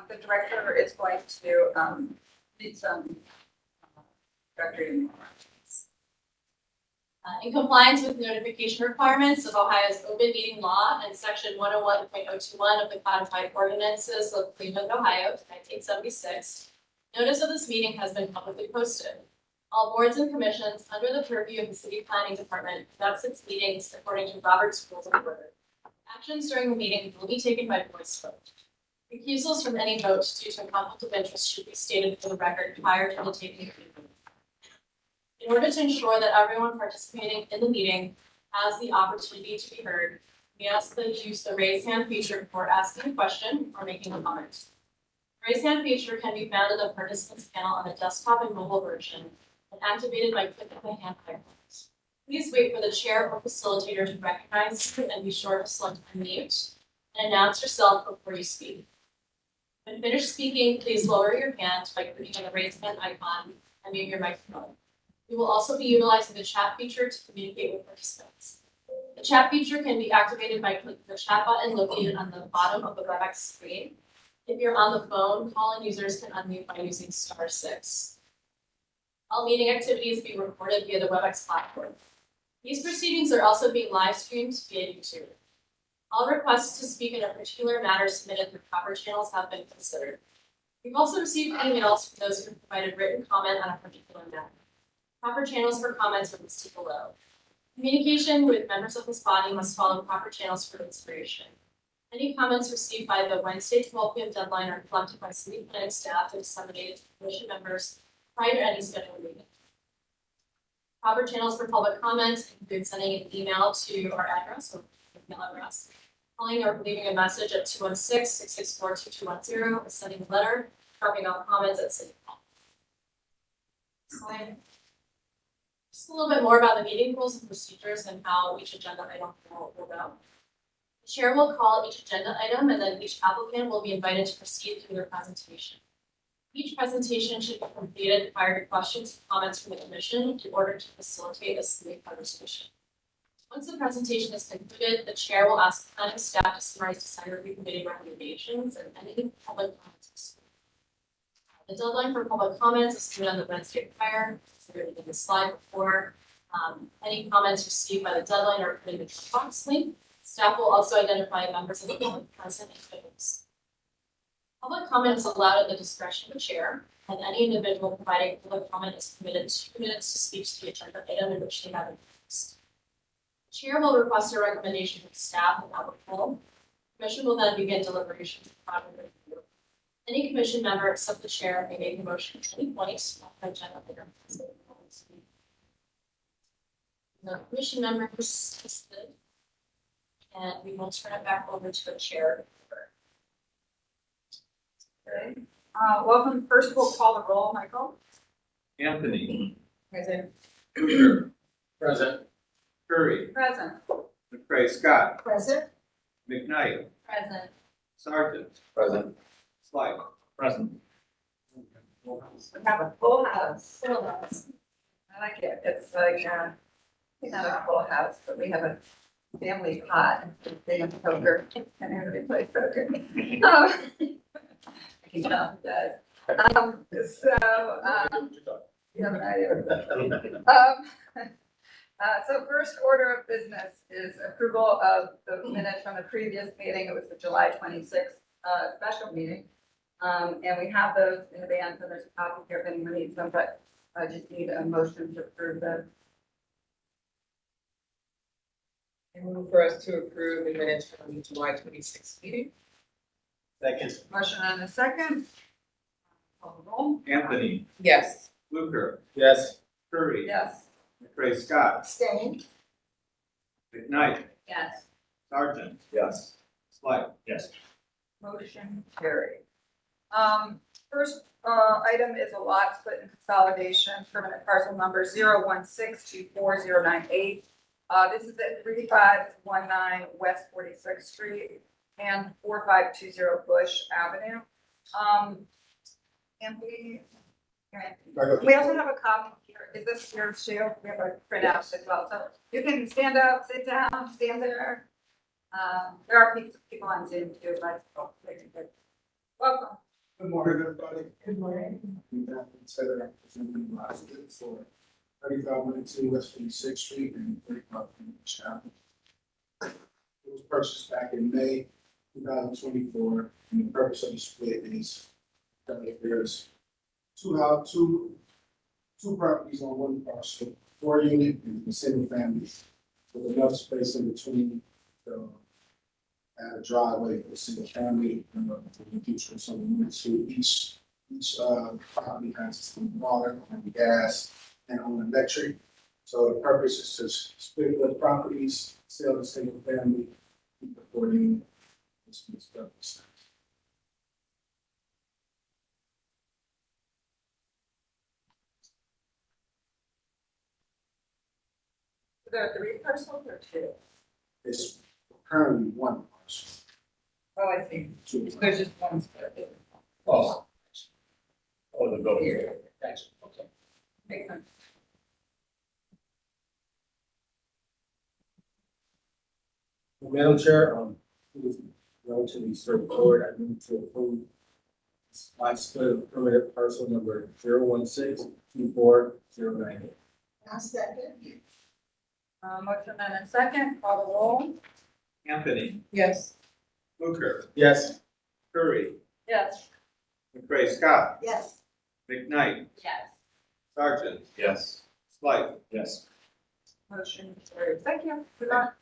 The director is going to read some directory. In compliance with notification requirements of Ohio's open meeting law and section 101.021 of the codified ordinances of Cleveland, Ohio, 1976, notice of this meeting has been publicly posted. All boards and commissions under the purview of the City Planning Department conducts its meetings according to Robert's Rules of Order. Actions during the meeting will be taken by voice vote. Recusals from any vote due to a conflict of interest should be stated for the record prior to the taking of the vote. In order to ensure that everyone participating in the meeting has the opportunity to be heard, we ask that you use the raise hand feature before asking a question or making a comment. The raise hand feature can be found in the participants panel on the desktop and mobile version and activated by clicking the hand icons. Please wait for the chair or facilitator to recognize you and be sure to select unmute and announce yourself before you speak. When finished speaking, please lower your hand by clicking on the raise hand icon and mute your microphone. We will also be utilizing the chat feature to communicate with participants. The chat feature can be activated by clicking the chat button located on the bottom of the WebEx screen. If you're on the phone, call-in users can unmute by using *6. All meeting activities are being recorded via the WebEx platform. These proceedings are also being live streamed via YouTube. All requests to speak in a particular matter submitted through proper channels have been considered. We've also received emails from those who provided written comment on a particular matter. Proper channels for comments are listed below. Communication with members of this body must follow proper channels for inspiration. Any comments received by the Wednesday 12 p.m. deadline are collected by City Planning staff and disseminated to commission members prior to any scheduled meeting. Proper channels for public comment include sending an email to our address or email address, calling or leaving a message at 216-664-2210, or sending a letter, dropping off comments at City Hall. Just a little bit more about the meeting rules and procedures and how each agenda item will go. The chair will call each agenda item and then each applicant will be invited to proceed through their presentation. Each presentation should be completed prior to questions and comments from the commission in order to facilitate a smooth conversation. Once the presentation is concluded, the chair will ask the planning staff to summarize design review committee recommendations and any public comments. The deadline for public comments is due on the Wednesday prior. In the slide before, any comments received by the deadline are put in the Dropbox link. Staff will also identify members of the public present and witness. Public comment is allowed at the discretion of the chair, and any individual providing public comment is permitted 2 minutes to speak to the agenda item in which they have interest. The chair will request a recommendation from staff and applicable. The commission will then begin deliberations of project review. Any commission member except the chair may make a motion at any point on the agenda item. No commission member persisted, and we will turn it back over to the chair. Okay. Welcome. First, we'll call the roll. Michael. Anthony. Present. Hoover. Present. Curry. Present. McCray Scott. Present. McKnight. Present. Sergeant. Present. Slide. Present. We have a full house. Full house. I like it. It's like not a full house, but we have a family pot, big of poker, and everybody plays poker. I can tell it does. You have an idea. So first order of business is approval of the minutes from the previous meeting. It was the July 26th special meeting. And we have those in advance, and there's a copy here if anyone needs them, but I just need a motion to approve them. I move for us to approve the minutes from the July 26th meeting. Second. Motion and a second. Call the roll. Anthony. Yes. Luker. Yes. Curry. Yes. McCray Scott. Abstain. McKnight. Yes. Sergeant. Yes. Slide. Yes. Motion carried. First item is a lot split and consolidation, permanent parcel number 016244098. This is at 3519 West 46th Street and 4520 Bush Avenue. And we also have a copy here. Is this yours too? We have a printout as well. So you can stand up, sit down, stand there. There are people on Zoom too, but Welcome. Good morning, everybody. Good morning. I'm considered representing Rosalind for 3592 West 56th Street and 35 Chapel. It was purchased back in May 2024, and the purpose of the split is that there's two properties on one parcel, 4-unit and a single family, with enough space in between to add a driveway for a single family, in the future, so we need to each property has some water and gas and on electric. So the purpose is to split the properties, sell the single family, keep the 4-unit. This is purpose. There are 3 parcels or 2? It's currently one parcel. Oh, I see. There's just one split. Oh. Oh, the building. Here. Thanks. Okay. Makes sense. Madam Chair, it was relatively straightforward. I move to approve my split of permanent parcel number 0162409. Motion and a second, call the roll. Anthony, Yes. Fluker, Yes. Curry, Yes. McCray Scott, Yes. McKnight, Yes. Sergeant, Yes. Slight. Yes. Motion carried. Thank you. Good luck.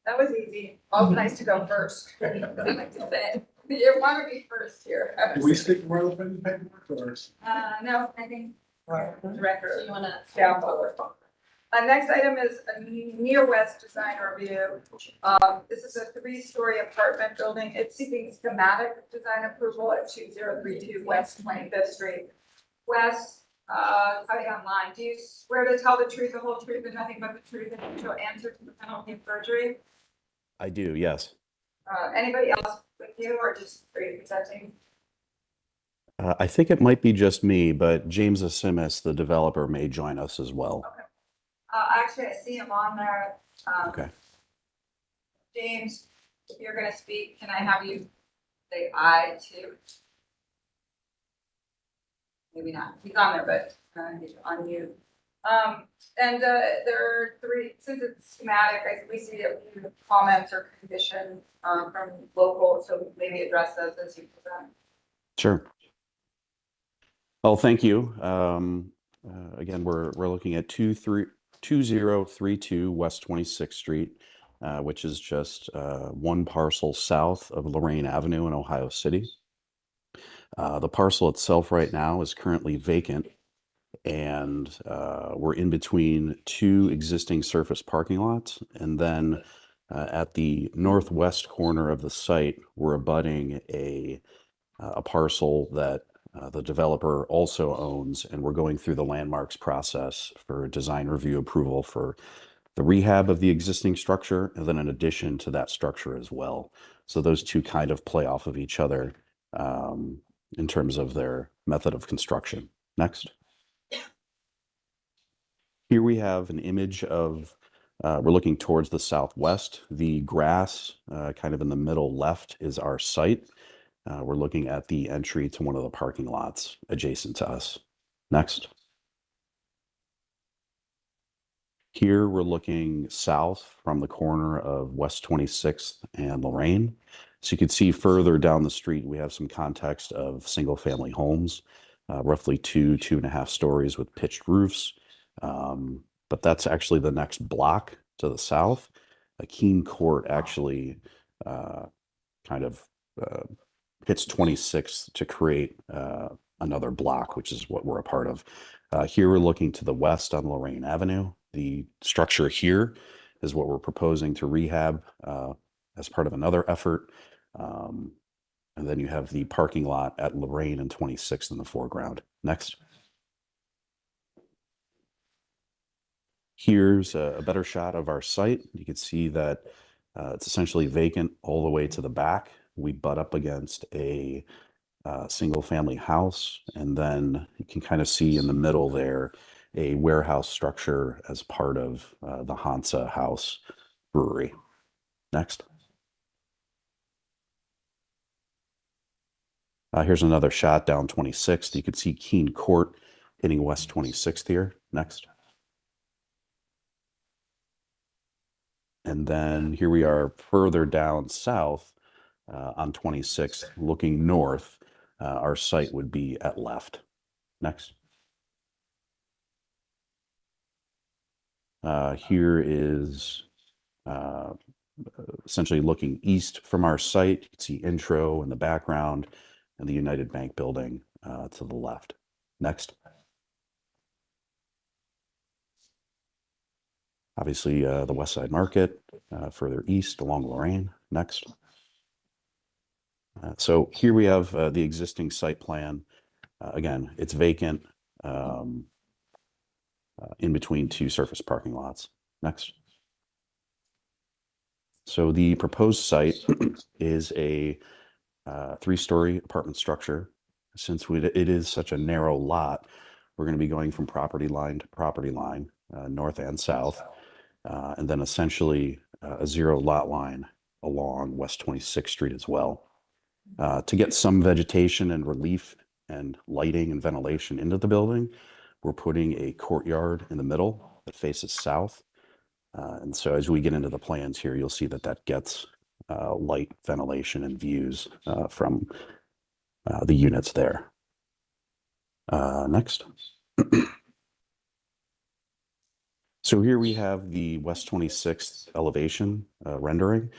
That was easy. Always nice to go first. I like to say, you want to be first here. Do we stick around with the paperwork or? No, I think So director you wanna, down forward. Next item is a Near West design review. This is a 3-story apartment building. It's seeking schematic design approval at 2032 West 25th Street. Wes, how are you online? Do you swear to tell the truth, the whole truth, and nothing but the truth, and you'll answer to the penalty of perjury? I do, yes. Anybody else with you, or just are you presenting? I think it might be just me, but James Asimis, the developer, may join us as well. Actually, I see him on there. Okay. James, if you're gonna speak, can I have you say aye too? Maybe not. He's on there, but he's on mute. And there are 3, since it's schematic, we see a few comments or conditions from local, so maybe address those as you present. Sure. Well, thank you. Again, we're looking at 2032 West 26th Street, which is just one parcel south of Lorraine Avenue in Ohio City. The parcel itself right now is currently vacant, and we're in between 2 existing surface parking lots. And then at the northwest corner of the site, we're abutting a parcel that the developer also owns, and we're going through the landmarks process for design review approval for the rehab of the existing structure, and then an addition to that structure as well. So those 2 kind of play off of each other in terms of their method of construction. Next. Here we have an image of, we're looking towards the southwest. The grass kind of in the middle left is our site. We're looking at the entry to one of the parking lots adjacent to us. Next. Here we're looking south from the corner of West 26th and Lorraine. So you can see further down the street, we have some context of single-family homes, roughly 2.5 stories with pitched roofs. But that's actually the next block to the south. Keene Court actually kind of hits 26th to create another block, which is what we're a part of. Here we're looking to the west on Lorraine Avenue. The structure here is what we're proposing to rehab as part of another effort. And then you have the parking lot at Lorraine and 26th in the foreground. Next. Here's a better shot of our site. You can see that it's essentially vacant all the way to the back. We butt up against a single family house, and then you can kind of see in the middle there a warehouse structure as part of the Hansa House Brewery. Next. Here's another shot down 26th. You could see Keene Court hitting West 26th here. Next. And then here we are further down south on 26th, looking north. Our site would be at left. Next. Here is essentially looking east from our site. You can see Intro in the background and the United Bank building to the left. Next. Obviously, the West Side Market further east along Lorraine. Next. So here we have the existing site plan. Again, it's vacant in between two surface parking lots. Next. So the proposed site is a 3-story apartment structure. Since it is such a narrow lot, we're going to be going from property line to property line, north and south, and then essentially a 0 lot line along West 26th Street as well. To get some vegetation and relief and lighting and ventilation into the building, we're putting a courtyard in the middle that faces south. And so as we get into the plans here, you'll see that that gets light, ventilation, and views from the units there. Next. So here we have the West 26th elevation rendering.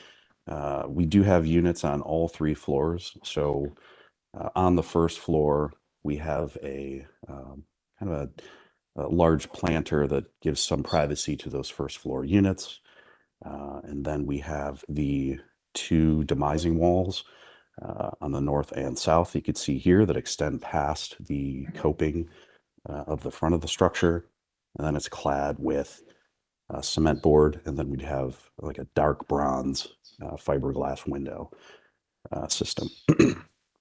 We do have units on all 3 floors. So on the first floor, we have a kind of a large planter that gives some privacy to those first floor units. And then we have the 2 demising walls on the north and south. You could see here that extend past the coping of the front of the structure. And then it's clad with cement board. And then we'd have like a dark bronze fiberglass window system.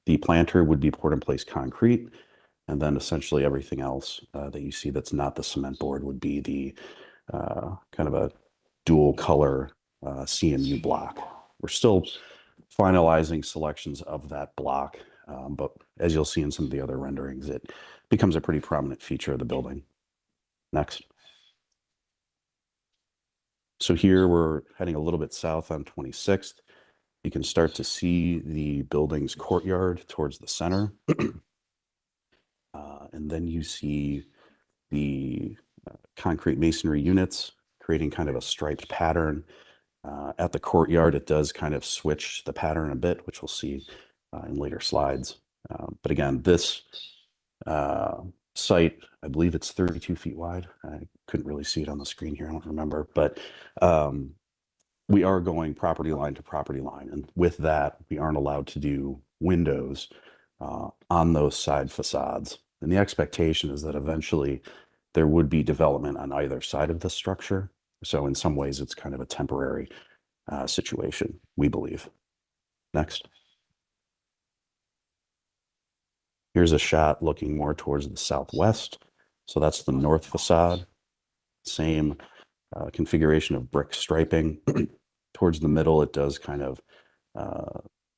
The planter would be poured in place concrete. And then essentially everything else that you see that's not the cement board would be the kind of a dual color CMU block. We're still finalizing selections of that block, but as you'll see in some of the other renderings, it becomes a pretty prominent feature of the building. Next. So here we're heading a little bit south on 26th. You can start to see the building's courtyard towards the center. And then you see the concrete masonry units creating kind of a striped pattern. At the courtyard, it does kind of switch the pattern a bit, which we'll see in later slides. But again, this site, I believe it's 32 feet wide. I couldn't really see it on the screen here. I don't remember, but we are going property line to property line. And with that, we aren't allowed to do windows on those side facades. And the expectation is that eventually there would be development on either side of the structure. So in some ways, it's kind of a temporary situation, we believe. Next. Here's a shot looking more towards the southwest. So that's the north facade. Same configuration of brick striping. Towards the middle, it does kind of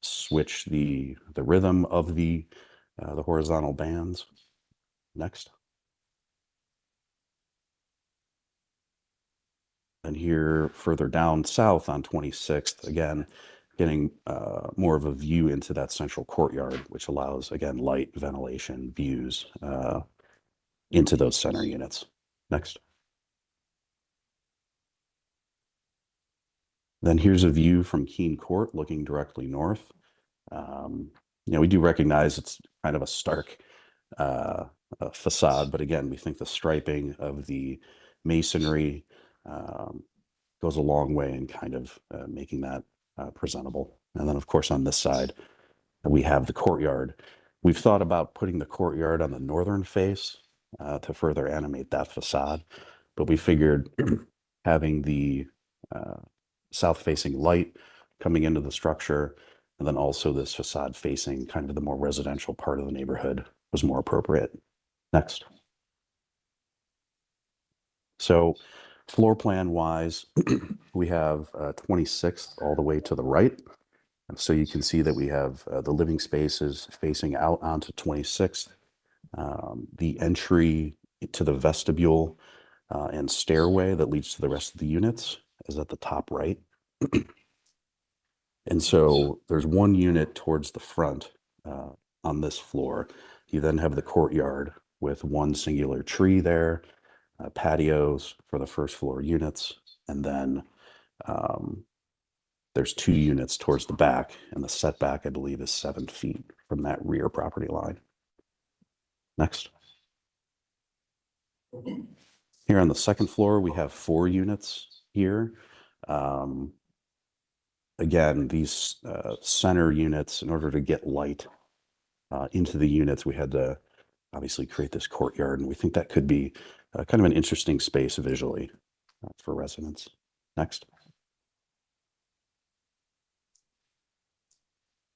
switch the rhythm of the horizontal bands. Next. And here further down south on 26th, again, getting more of a view into that central courtyard, which allows, again, light, ventilation, views into those center units. Next. Then here's a view from Keene Court looking directly north. We do recognize it's kind of a stark facade, but again, we think the striping of the masonry goes a long way in kind of making that presentable. And then, of course, on this side, we have the courtyard. We've thought about putting the courtyard on the northern face to further animate that facade, but we figured having the south-facing light coming into the structure, and then also this facade facing kind of the more residential part of the neighborhood was more appropriate. Next. So floor plan wise, we have 26th all the way to the right. So you can see that we have the living spaces facing out onto 26th. The entry to the vestibule and stairway that leads to the rest of the units is at the top right. And so there's one unit towards the front on this floor. You then have the courtyard with one singular tree there, patios for the first floor units, and then there's 2 units towards the back, and the setback, I believe, is 7 feet from that rear property line. Next. Here on the second floor, we have 4 units here. Again, these center units, in order to get light into the units, we had to obviously create this courtyard, and we think that could be kind of an interesting space visually for residents. Next.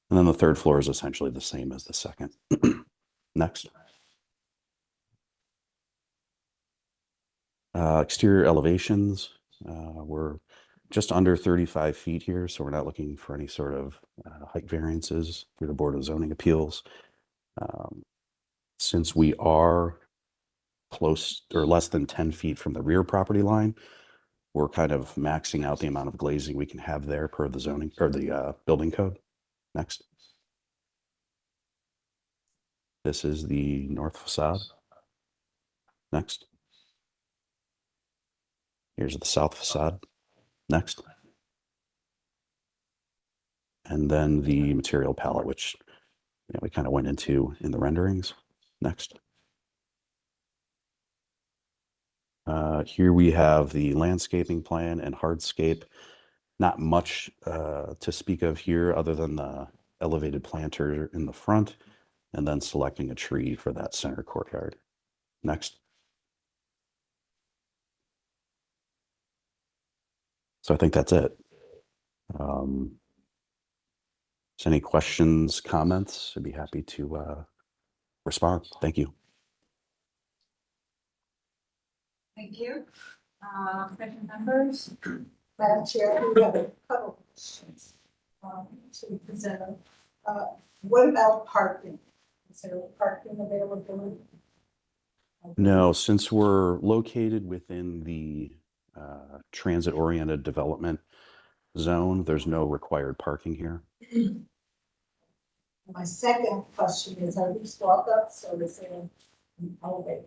And then the third floor is essentially the same as the second. Next. Exterior elevations. We're just under 35 feet here, so we're not looking for any sort of height variances through the Board of Zoning Appeals. Since we are close or less than 10 feet from the rear property line, we're kind of maxing out the amount of glazing we can have there per the zoning or the building code. Next. This is the north facade. Next. Here's the south facade. Next. And then the material palette, which we kind of went into in the renderings. Next. Here we have the landscaping plan and hardscape. Not much to speak of here other than the elevated planter in the front and then selecting a tree for that center courtyard. Next. So I think that's it. So any questions, comments? I'd be happy to respond. Thank you. Thank you. Commission members? Madam Chair, we have a couple of questions to present. What about parking? Is there parking availability? No, since we're located within the transit-oriented development zone, there's no required parking here. My second question is, are these walk-ups or is there an elevator?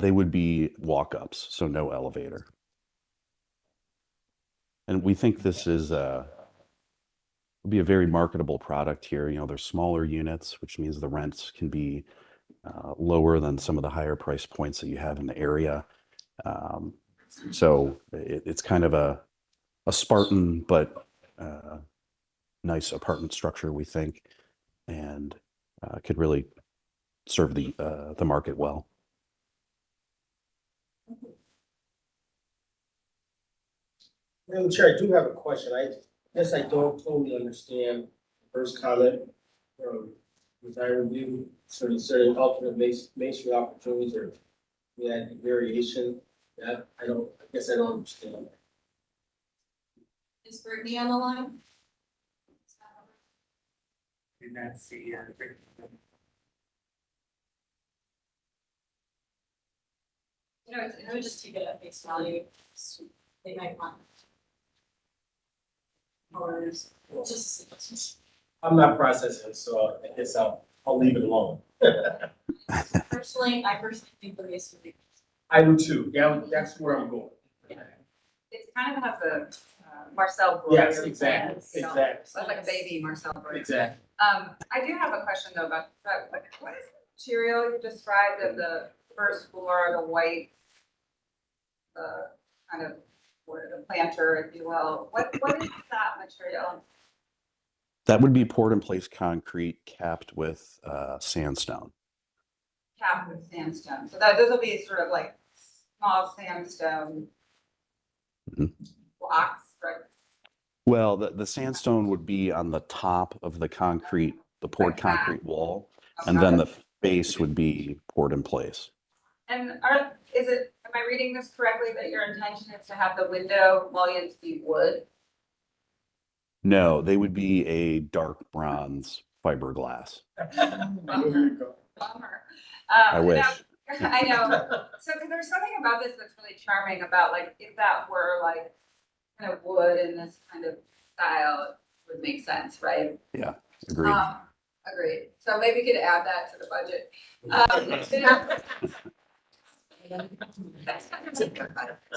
They would be walk-ups, so no elevator. And we think this is will be a very marketable product here. You know, they're smaller units, which means the rents can be lower than some of the higher price points that you have in the area. So it's kind of a Spartan but nice apartment structure, we think, and could really serve the market well. Madam Chair, I do have a question. I guess I don't totally understand the first comment from design review, certain alternate masonry opportunities or we had variation. That I guess I don't understand. Is Brittany on the line? And that's the, I would just take it at face value. They might want. Or just. I'm not processing, so I guess I'll leave it alone. I personally think the masonry. I do too. Yeah, that's where I'm going. It kind of has a Marcel Breuer. Yes, exactly, So exactly. it's like a baby Marcel Breuer. Exactly. I do have a question though about, what is the material you described of the first floor, the white, kind of, or the planter, if you will? What is that material? That would be poured in place concrete capped with sandstone. Capped with sandstone. So that those will be sort of like small sandstone Mhm. blocks, right? Well, the sandstone would be on the top of the concrete, the poured Like that. concrete wall, and then the base would be poured in place. And am I reading this correctly, that your intention is to have the window mullions be wood? No, they would be a dark bronze fiberglass. Bummer. I No, wish. I know. So 'cause there's something about this that's really charming about like, if that were like kind of wood in this kind of style, it would make sense, right? Agreed. Agreed. So maybe we could add that to the budget.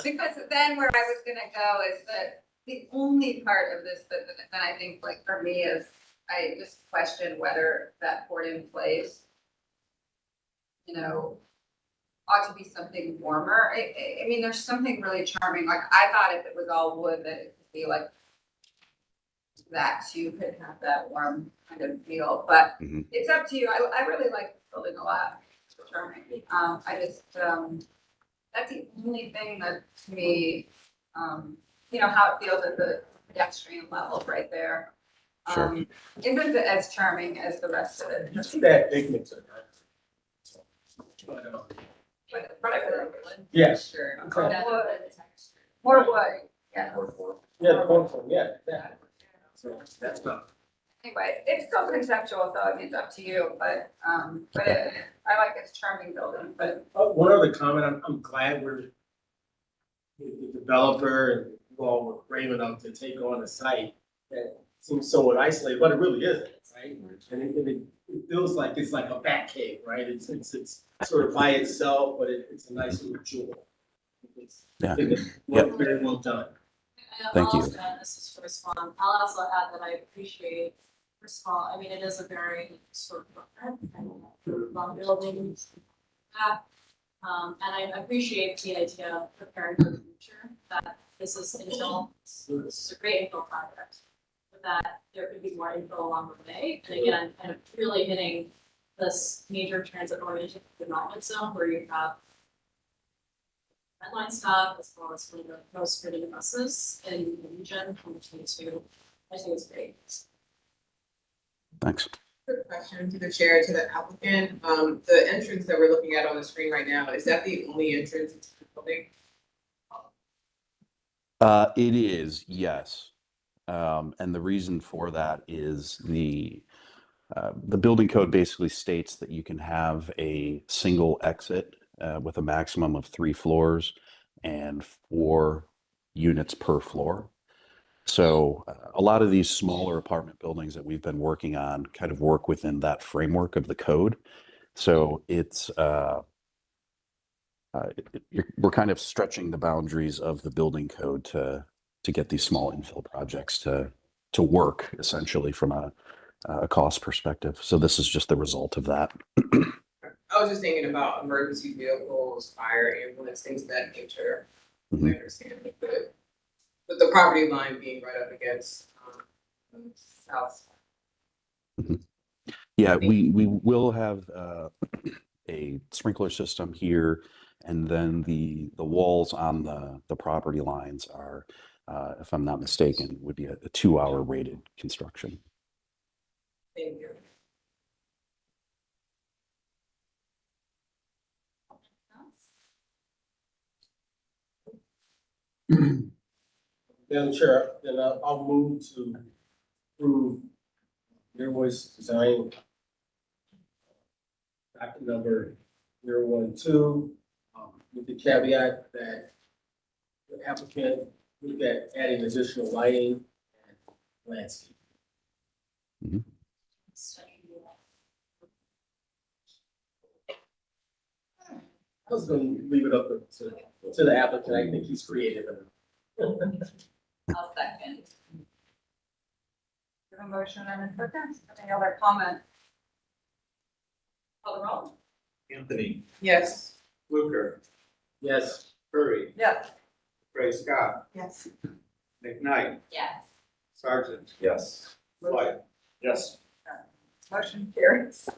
Because then where I was gonna go is that the only part of this that I think like for me is, I just question whether that poured in place, you know, ought to be something warmer. I mean, there's something really charming, like I thought if it was all wood that it could be like that too, could have that warm kind of feel, but Mhm. it's up to you. I really like the building a lot. It's charming. I just, that's the only thing that to me, you know, how it feels at the pedestrian level right there. Sure. Isn't as charming as the rest of it. It's that pigmented, right? But I really like Yes. Sure. Okay. More wood, yeah. Yeah, the one from, yeah. So that's not. Anyway, it's still conceptual, so I mean, it's up to you, but I like its charming building, but One other comment, I'm glad the developer and you all were brave enough to take on a site that seems somewhat isolated, but it really isn't, right? And it feels like it's like a bat cave, right? It's sort of by itself, but it's a nice little jewel. Yeah. It's Yep. very well done. Thank I'll you. also add, this is for Swan, I'll also add that I appreciate, first of all, I mean, it is a very sort of long building. And I appreciate the idea of preparing for the future, that this is infill, this is a great infill project. But that there could be more infill along the way, and again, kind of really hitting this major transit oriented development zone where you have redline stop as well as one of the most pretty buses in the region from the 22. I think it's great. Thanks. Quick question to the chair, to the applicant. The entrance that we're looking at on the screen right now, is that the only entrance to the building? It is, yes. And the reason for that is the building code basically states that you can have a single exit with a maximum of 3 floors and 4 units per floor. So a lot of these smaller apartment buildings that we've been working on kind of work within that framework of the code. So it's we're kind of stretching the boundaries of the building code to get these small infill projects to work essentially from a cost perspective. So this is just the result of that. I was just thinking about emergency vehicles, fire, ambulance, things of that nature. I Mhm. understand, but the property line being right up against, south. Yeah, we will have a sprinkler system here, and then the walls on the property lines are, if I'm not mistaken, would be a 2-hour rated construction. Thank you. Madam Chair, then I'll move to approve Airways Design docket number 012, with the caveat that the applicant look at adding additional lighting and landscape. I was gonna leave it up to the applicant. I think he's creative enough. I'll second. Give a motion and a second. Any other comment? Call the roll. Anthony, Yes. Fluker, Yes. Curry, Yes. Ray Scott, Yes. McKnight, Yes. Sargent. Yes. White. Yes. Motion carries.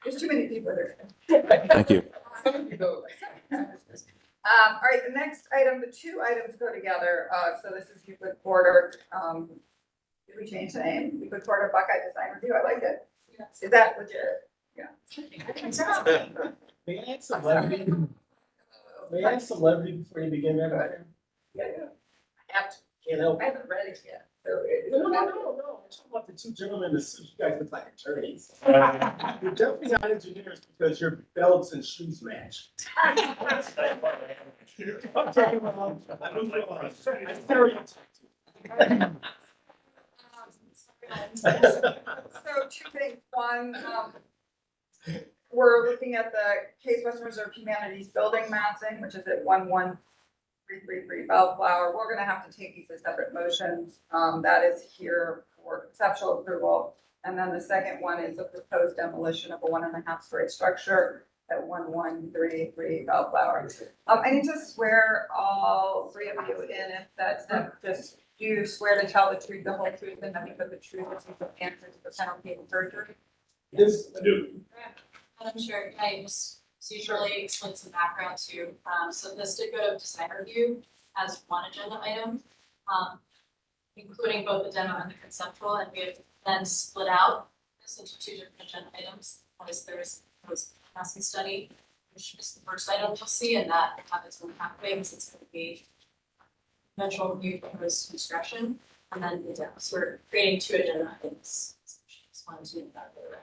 There's too many people there. Thank you. All right, the next item, the 2 items go together. So this is Euclid Corridor. Did we change the name? Euclid Corridor Buckeye Design Review. I like it. Is that legit? Yeah. May I add some levity? May I add some levity before you begin, Madam Chair? Yeah, Can't help I it. haven't read it yet. No, I talking about the two gentlemen in the suits. You guys look like attorneys. You're definitely not engineers because your belts and shoes match. I'm talking about, I don't know, I stereotyped So two things, one, we're looking at the Case Western Reserve Humanities Building massing, which is at 11333 Bellflower. We're gonna have to take these as separate motions. That is here for conceptual approval. And then the second one is a proposed demolition of a 1.5-story structure at 1133 Bellflower. I need to swear all three of you in, if that's not just, do you swear to tell the truth, the whole truth, and nothing but the truth, as the answer to the penalty of perjury? Yes. Madam Chair, can I just procedurally explain some background to, so this did go to design review as one agenda item, including both the demo and the conceptual, and we have then split out this into two different agenda items. One is there's massing study, which is the first item you'll see, and that have its own pathway, because it's going to be eventual review for this construction, and then the demo. So we're creating two agenda items. Just wanted to make that clear.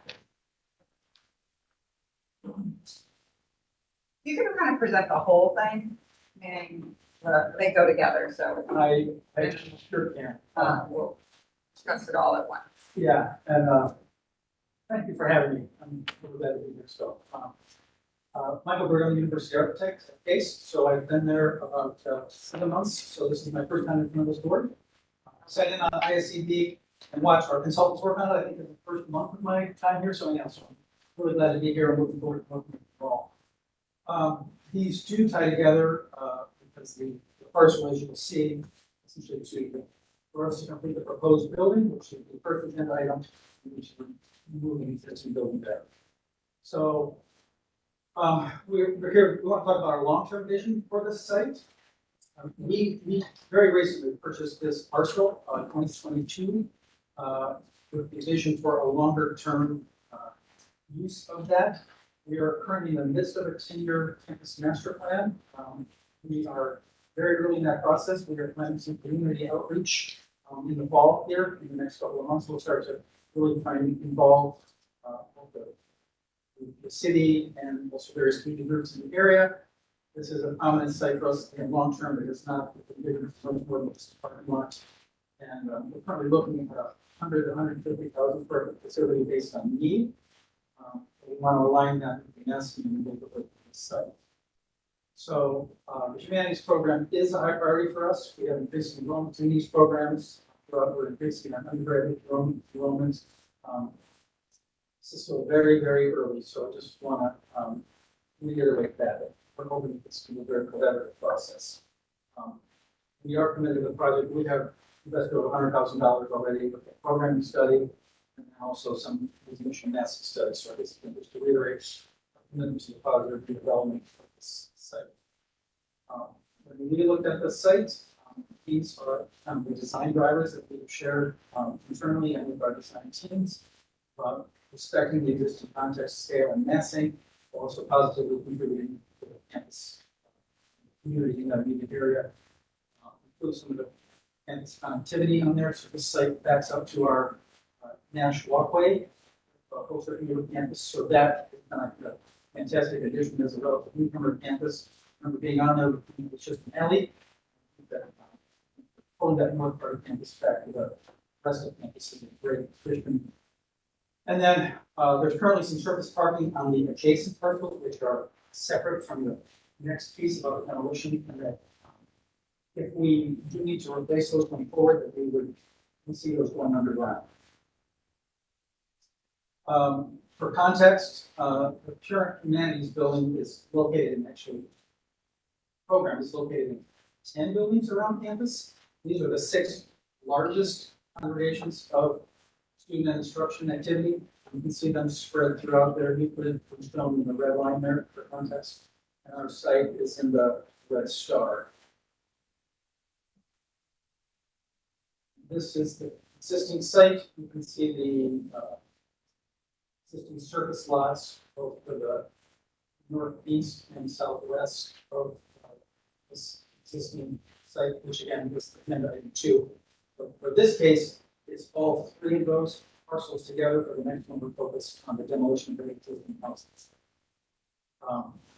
You can kind of present the whole thing, meaning, they go together, so, I sure can. we'll discuss it all at once. Yeah, and, thank you for having me. I'm really glad to be here. So, Michael Bird, I'm the University Architect at Case, so I've been there about 7 months, so this is my first time in front of this board. Sat in on ISCD and watched our consultants work on it, I think in the first month of my time here, so yeah, so I'm really glad to be here and looking forward to working with you all. These two tie together, because the first one, as you will see, essentially to for us to complete the proposed building, which is the first agenda item, which is moving existing building there. So, we're here, we want to talk about our long-term vision for this site. We very recently purchased this parcel, 2022, with the vision for a longer-term, use of that. We are currently in the midst of a 10-year campus master plan. We are very early in that process. We are planning some community outreach in the fall here. In the next couple of months, we'll start to really try and involve both the city and also various community groups in the area. This is a prominent site for us in long term, but it's not the bigger parking lot. And we're currently looking at 100 to 150,000 for a facility based on need. We want to align that with the NESC and the neighborhood of the site. So the humanities program is a high priority for us. We have increasing enrollment in these programs. We're increasing our undergraduate enrollment. This is still very, very early, so I just want to reiterate that. We're hoping this can be a very collaborative process. We are committed to the project. We have invested over $100,000 already with the programming study and also some mission massive studies. So this is just to reiterate our commitment to the positive development of this site. When we looked at the site, these are the design drivers that we've shared internally and with our design teams. Respecting the existing context, scale, and massing, also positively contributing to the campus community in that immediate area. Include some of the campus connectivity on there. So this site backs up to our Nash walkway, closer to the campus. So that is kind of a fantastic addition as a relative newcomer campus. Remember being on there, it's just an alley. Pulling that north part of campus back to the rest of campus is a great addition. And then there's currently some surface parking on the adjacent parcels, which are separate from the next piece about the demolition. And that if we do need to replace those going forward, that we would see those going underground. For context, the current humanities building is located in program is located in 10 buildings around campus. These are the 6 largest congregations of student and instruction activity. You can see them spread throughout there. Euclid was shown in the red line there for context. And our site is in the red star. This is the existing site. You can see the existing surface lots both for the northeast and southwest of this existing site, which again is agenda item 2. For this case, it's all three of those parcels together. For the next one, we're focused on the demolition of the existing houses.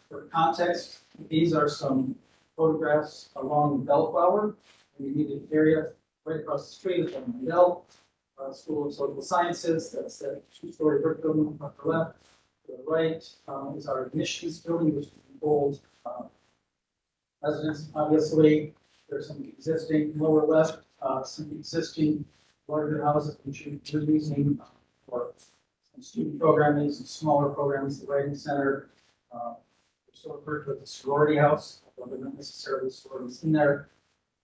For context, these are some photographs along Bellflower, the immediate area right across the street from Mandel School of Social Sciences. That's that two-story brick building on the left. To the right is our admissions building, which is old residence. Obviously, there's some existing lower left, some existing larger houses which you're using for some student programming, some smaller programs, the writing center. So referred to as the sorority house, although not necessarily sororities in there.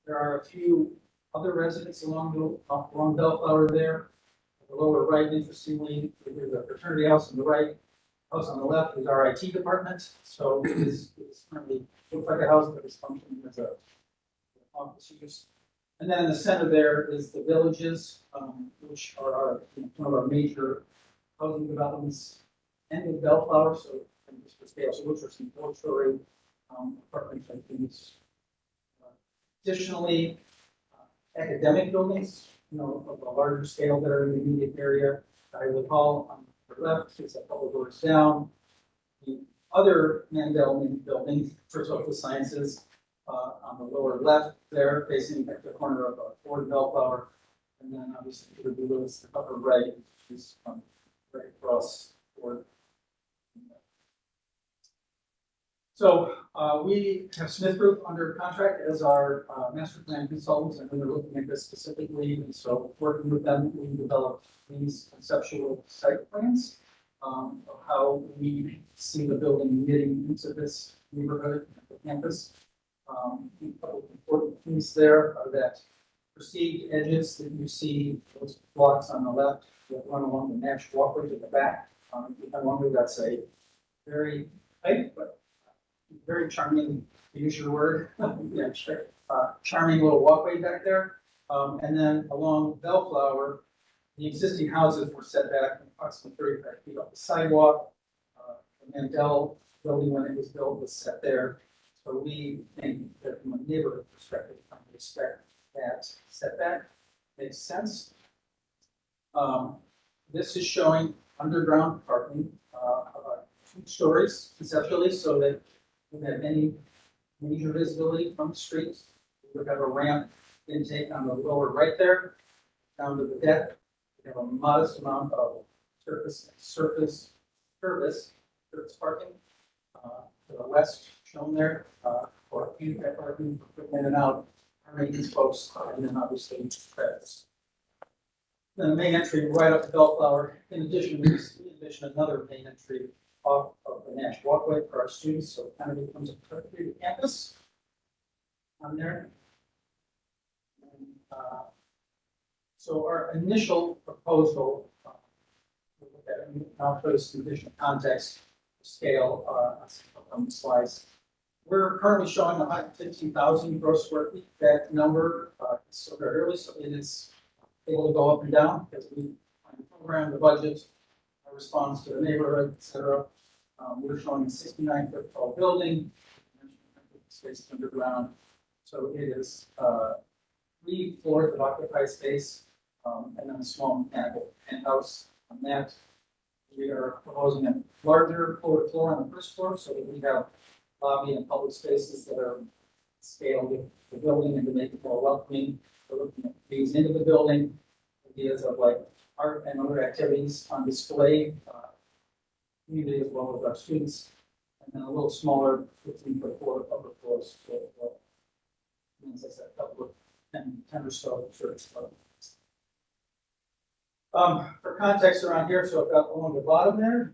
There are a few other residents along Bellflower there. The lower right, interestingly, there's a fraternity house on the right. House on the left is our IT department, so it is currently looks like a house that is functioning as a office use. And then in the center there is the villages, which are our, one of our major housing developments. End of Bellflower, so just for scale, so which are some 4-story apartments like these. Additionally, academic buildings, of a larger scale that are in the immediate area. Iowa Hall on the left, it's a couple doors down. The other Mandel building for social sciences on the lower left there, facing at the corner of Ford Bellflower. And then obviously Peter B. Lewis, the upper right, which is right across Ford. So we have Smith Group under contract as our master plan consultants, and we were looking at this specifically. And so working with them, we developed these conceptual site plans of how we see the building getting into this neighborhood, the campus. A couple of important things there are that perceived edges that you see, those blocks on the left that run along the Nash walkway to the back. That's a very tight, but very charming, to use your word, charming little walkway back there. And then along Bellflower, the existing houses were set back approximately 35 feet off the sidewalk. The Mandel building, when it was built, was set there. So we think that from a neighborhood perspective, I respect that setback. Makes sense. This is showing underground parking, about 2 stories conceptually, so that we don't have any major visibility from the street. We would have a ramp intake on the lower right there, down to the deck. We have a modest amount of surface parking to the west shown there, for handicap parking, in and out, our maintenance folks, and then obviously credits. Then the main entry right up to Bellflower. In addition, we envision another main entry off of the Nash walkway for our students, so it kind of becomes a through the campus on there. And, so our initial proposal, I'll show you some additional context, scale on the slides. We're currently showing 115,000 gross square feet. That number is so very early, so it is able to go up and down because we program the budget, our response to the neighborhood, et cetera. We're showing a 69-foot tall building, space underground. So it is 3 floors of occupied space, and then a small mechanical penthouse on that. We are proposing a larger floor on the first floor, so that we have lobby and public spaces that are scaled with the building and to make it more welcoming. We're looking at these into the building, ideas of like art and other activities on display, community as well as our students, and then a little smaller 15-foot floor, upper floors. And as I said, a couple of 10 or so shirts. For context around here, so I've got along the bottom there,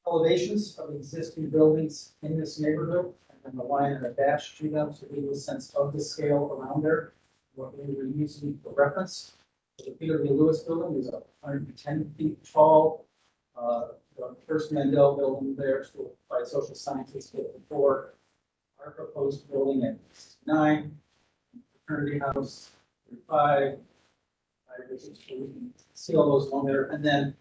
elevations of existing buildings in this neighborhood, and then the line and a dash to them to give you a sense of the scale around there, what we were using for reference. The Peter B. Lewis building is 110 feet tall. The first Mandel building there, School by Social Sciences, 54. Our proposed building at 69. Fraternity House, 35. We can see all those along there. And then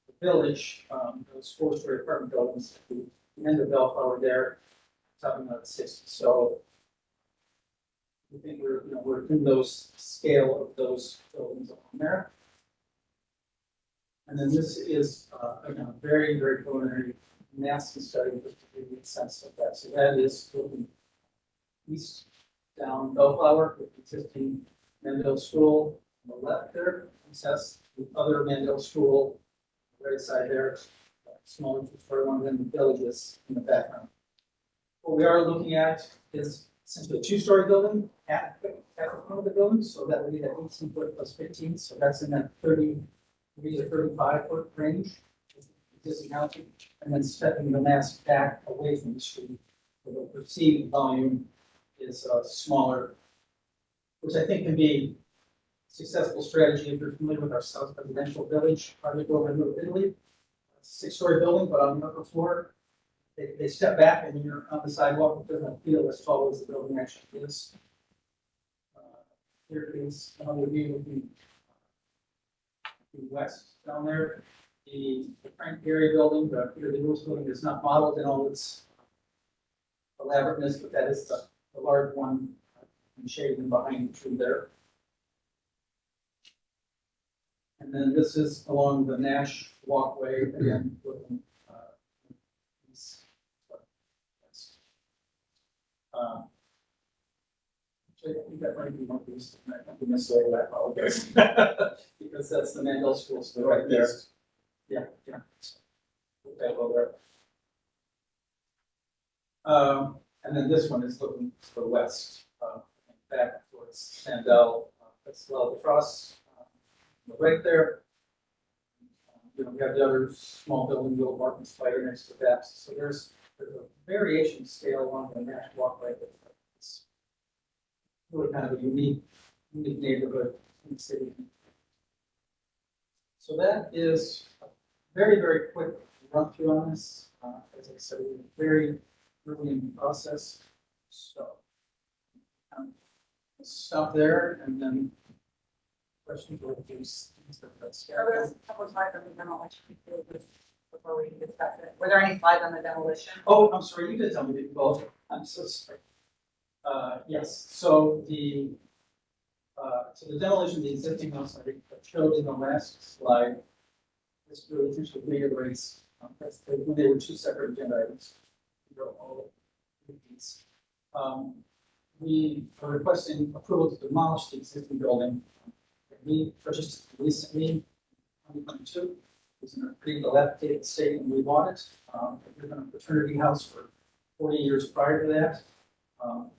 the village, those 4-story apartment buildings, at the end of Bellflower there, talking about 60. So we think we're in those scale of those buildings on there. And then this is, again, a very, very preliminary massing study just to give you a sense of that. So that is looking east down Bellflower with existing Mandel School on the left there. That's the other Mandel School, right side there, smaller two-story one, then the villages in the background. What we are looking at is essentially a two-story building at the front of the building, so that would be that 18 foot plus 15, so that's in that 30 to 35 foot range. Existing housing, and then stepping the mass back away from the street, so the perceived volume is smaller, which I think can be a successful strategy if you're familiar with our South Residential Village project over in Little Italy. Six-story building, but on the upper floor, they step back and you're on the sidewalk, it doesn't feel as tall as the building actually is. Here is another view of the west down there. The Frank Gehry building, the Peter Lewis building is not modeled in all its elaborateness, but that is the large one shaded in behind the tree there. And then this is along the Nash walkway, again, looking east. I think that might be one of these, I don't think necessarily, I apologize. Because that's the Mandel School, so right there. Yeah. Okay, well, there. And then this one is looking to the west, back towards Sandell, that's level across, right there. We have the other small building, the old Martin Spider next to that. So there's a variation scale along the Nash Walkway. It's really kind of a unique neighborhood in the city. So that is a very, very quick run through on this. As I said, we're very early in the process. So let's stop there and then questions or things. So there's a couple of slides on the demolition before we discuss it. Were there any slides on the demolition? Oh, I'm sorry, you did tell me to both. I'm so sorry. Yes, so the demolition of the existing house, I showed in the last slide. This really essentially reiterates, when they were two separate agenda items. All of these. We are requesting approval to demolish the existing building. We purchased recently, 2022. It's in a pretty dilapidated state and we bought it. We've been a fraternity house for 40 years prior to that.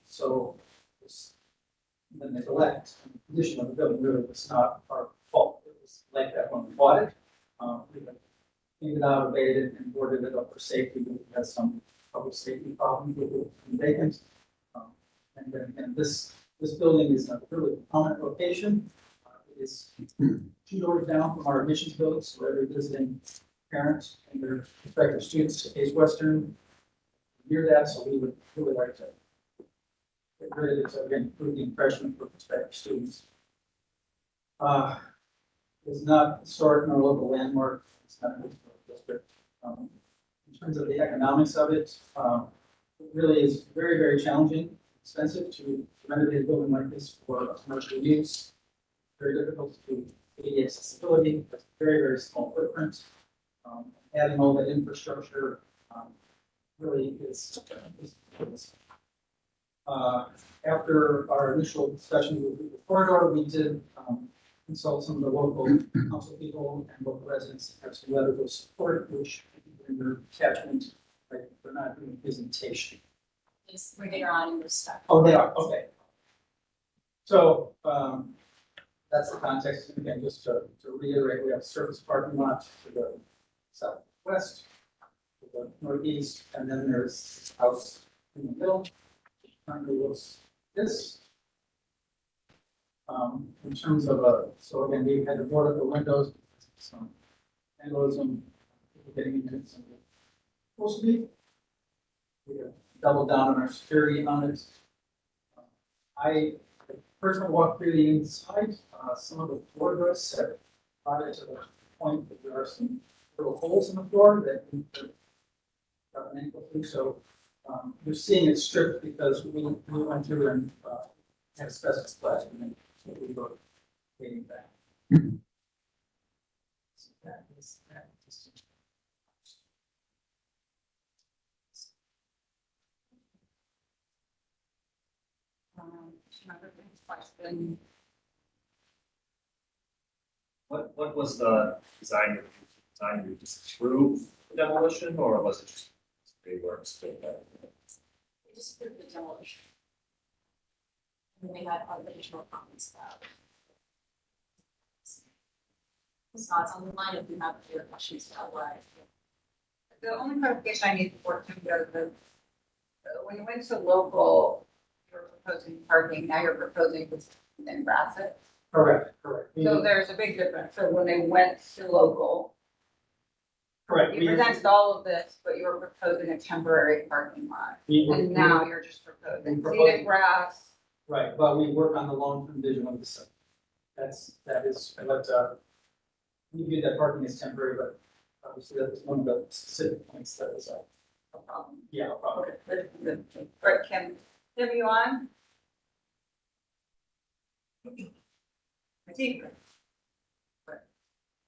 So the neglect and the condition of the building really was not our fault. It was like that when we bought it. We cleaned it out, abated it, and boarded it up for safety. We had some public safety problems with it being vacant. And then again, this building is in a really prominent location. It is 2 doors down from our admissions building, so every visiting parent and their prospective students to Case Western near that, so we would really like to get rid of it to again improve the impression for prospective students. It's not historic nor local landmark. It's not a historic district. In terms of the economics of it, it really is very, very challenging, expensive to renovate a building like this for commercial use. Very difficult to ADA accessibility. It's a very, very small footprint. Adding all that infrastructure really is. After our initial discussion with the corridor, we did consult some of the local council people and local residents and have some letters of support, which in their attachment, like, they're not doing a presentation. Just later on in your stuff. Oh, they are, okay. So, that's the context. And again, just to reiterate, we have surface parking lot to the southwest, to the northeast, and then there's house in the middle. Currently looks this. In terms of so again, we had to board up the windows, some vandalism, getting into some supposed to be. We have doubled down on our security on it. I personally walked through the inside. Some of the floor joists have brought it to the point that there are some little holes in the floor that need to got an ankle through. So you're seeing it stripped because we went through and have special splash and then we go getting back. So that is that. Another question. What was the design you disapprove the demolition, or was it just they were still there? We just approved the demolition. And we had other additional comments about it. It's not on the line if you have further questions about why. The only clarification I need before Tim goes is, when you went to local, you were proposing parking, now you're proposing this in Bassett. Correct. So there's a big difference. So when they went to local, Correct. you presented all of this, but you were proposing a temporary parking lot. And now you're just proposing seated grass. Right, but we work on the long-term vision of the site. That is, but, we view that parking as temporary, but obviously that was one of the specific points that was, No problem. yeah, a problem. Good. Right, Kim, you on?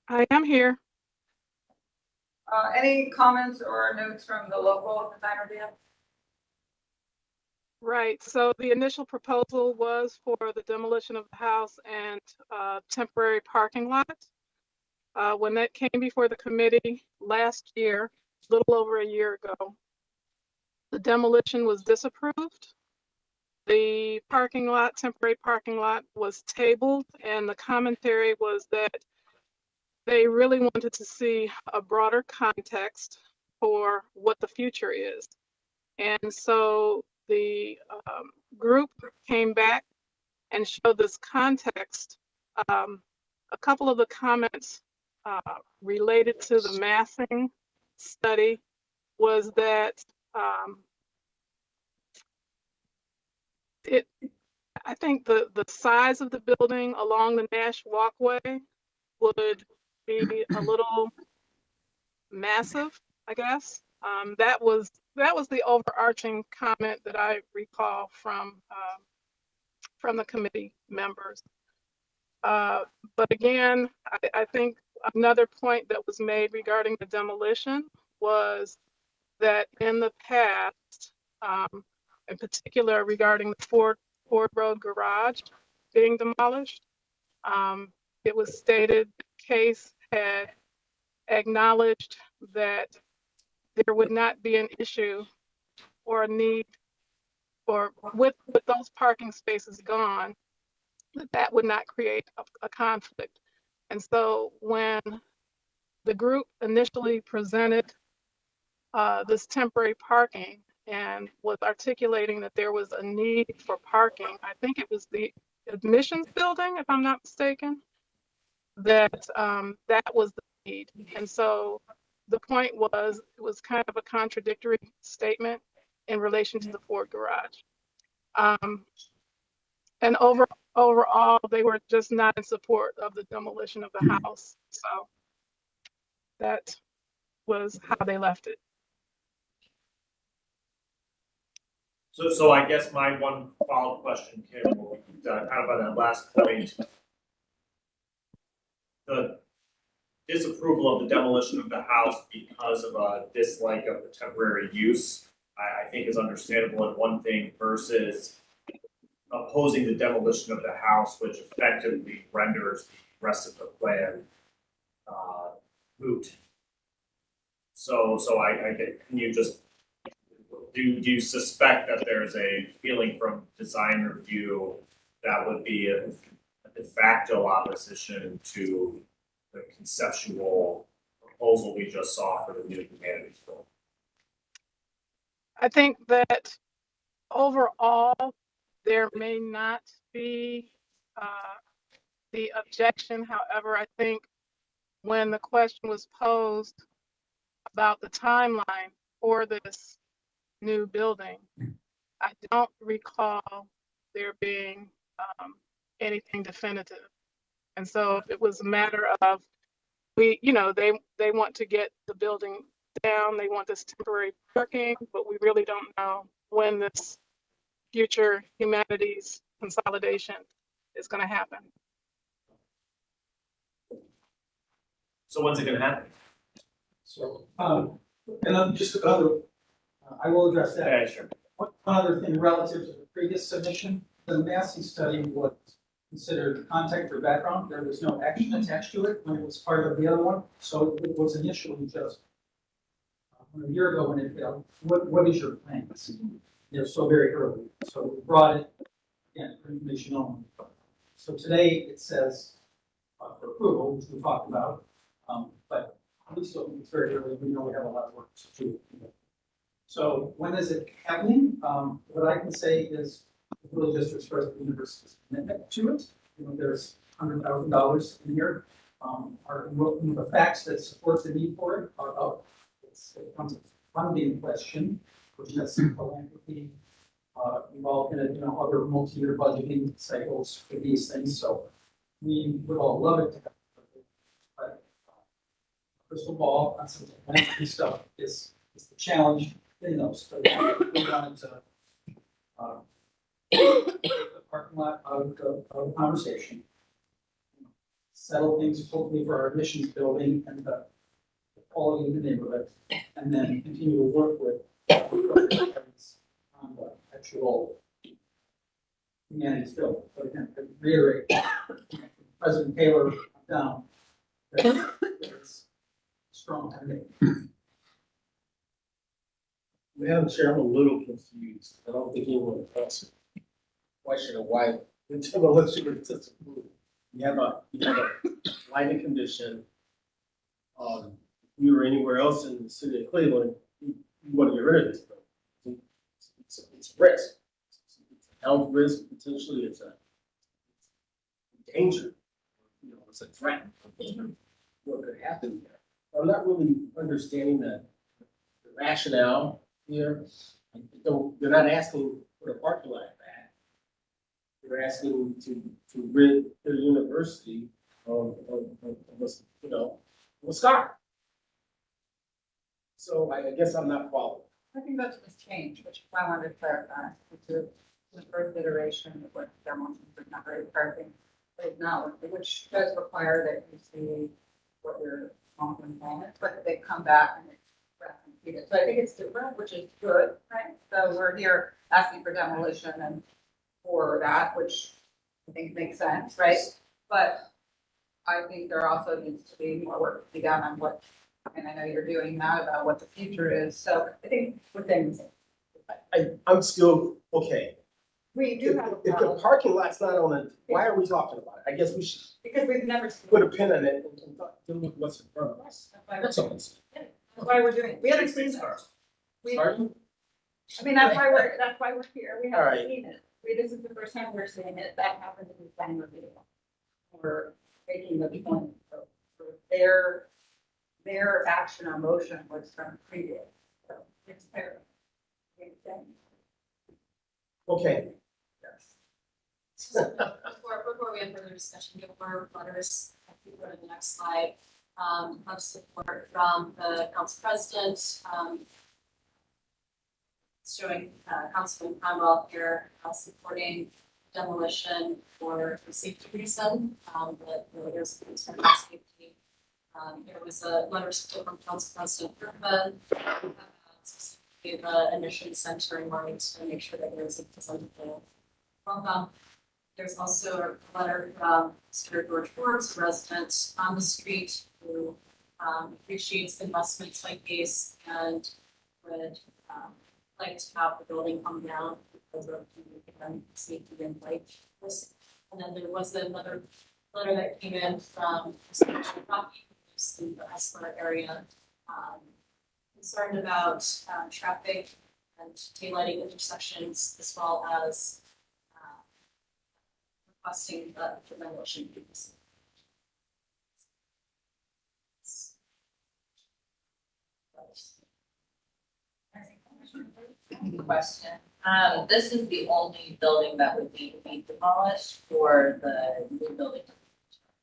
I am here. Any comments or notes from the local design review? Right, so the initial proposal was for the demolition of the house and temporary parking lot. When that came before the committee last year, a little over a year ago, the demolition was disapproved. The parking lot, temporary parking lot, was tabled, and the commentary was that they really wanted to see a broader context for what the future is. And so the group came back and showed this context. A couple of the comments related to the massing study was that I think the size of the building along the Nash Walkway would be a little massive, I guess. That was the overarching comment that I recall from the committee members. But again, I think another point that was made regarding the demolition was that in the past, in particular regarding the Ford Road garage being demolished, it was stated Case had acknowledged that there would not be an issue or a need for, with those parking spaces gone, that would not create a conflict. And so when the group initially presented this temporary parking and was articulating that there was a need for parking, I think it was the admissions building, if I'm not mistaken, that that was the need. And so the point was, it was kind of a contradictory statement in relation to the Ford garage. And overall, they were just not in support of the demolition of the house. So that was how they left it. So I guess my one follow-up question, Kim, will be kind of on that last point. The disapproval of the demolition of the house because of a dislike of the temporary use, I think is understandable in one thing versus opposing the demolition of the house, which effectively renders the rest of the plan moot. So I get, can you just, do you suspect that there's a feeling from design review that would be a de facto opposition to the conceptual proposal we just saw for the new humanities building? I think that overall, there may not be the objection. However, I think when the question was posed about the timeline for this new building, I don't recall there being anything definitive. And so if it was a matter of, they want to get the building down, they want this temporary parking, but we really don't know when this future humanities consolidation is gonna happen. So when's it gonna happen? So, and then just another, I will address that. Yeah, sure. One other thing relative to the previous submission, the Massey study was considered contact or background. There was no action attached to it when it was part of the other one. So it was initially just a year ago when it failed, what is your plan? You know, so very early. So we brought it, again, for information only. So today it says for approval, which we talked about, but we still think it's very early. We know we have a lot of work to do. So when is it happening? What I can say is the village district's first university's commitment to it. You know, there's $100,000 in here. The facts that support the need for it are up. It comes a funding question, which has philanthropy involved in it, you know, other multi-year budgeting cycles for these things. So we would all love it to happen. But crystal ball on some philanthropy stuff is the challenge in those. So we wanted to take the parking lot out of conversation, settle things hopefully for our admissions building and the quality of the neighborhood, and then continue to work with on the actual humanities bill. But again, to reiterate, President Taylor down, it's strong to Madam Chair, I'm a little confused. I don't think anyone answered the question of why the demolition was disapproved. You have a lighting condition. You or anywhere else in the city of Cleveland, you want to get rid of this building. It's a risk. It's a health risk, potentially it's a danger. You know, it's a threat. What could happen there? I'm not really understanding the rationale here. They're not asking for the parking lot back. They're asking to rid their university of a scar. So I guess I'm not following. I think that's this change, which I wanted to clarify. It's the first iteration of what demolition for temporary parking is now, which does require that you see what your long-term plan is, but they come back and it's repeated. So I think it's different, which is good, right? So we're here asking for demolition and for that, which I think makes sense, right? But I think there also needs to be more work to be done on what, and I know you're doing that about what the future is. So I think within, I'm still, okay. we do have. If the parking lot's not on it, why are we talking about it? I guess we should Because we've never. put a pin in it and deal with what's in front of us. That's all. That's why we're doing, we haven't seen that. We, I Pardon? mean, that's why we're here. We All right. haven't seen it. This is the first time we're seeing it. That happened in the planning review. We're making the point. So their action or motion was from previous. So it's fair. Okay. Before we have further discussion, there were letters, if you go to the next slide, of support from the council president, showing Councilman Conwell here supporting demolition for safety reason, that there's concern about safety. There was a letter of support from Council President Griffin, specifically the emission center in mind to make sure that there is a presentable welcome. There's also a letter from Mr. George Forbes, a resident on the street, who appreciates investments like these and would like to have the building come down because of the safety and light. And then there was another letter that came in from Mr. Rocky, who's in the Hessler area, concerned about traffic and daylighting intersections, as well as requesting the demolition fees. Question. This is the only building that would need to be demolished for the new building.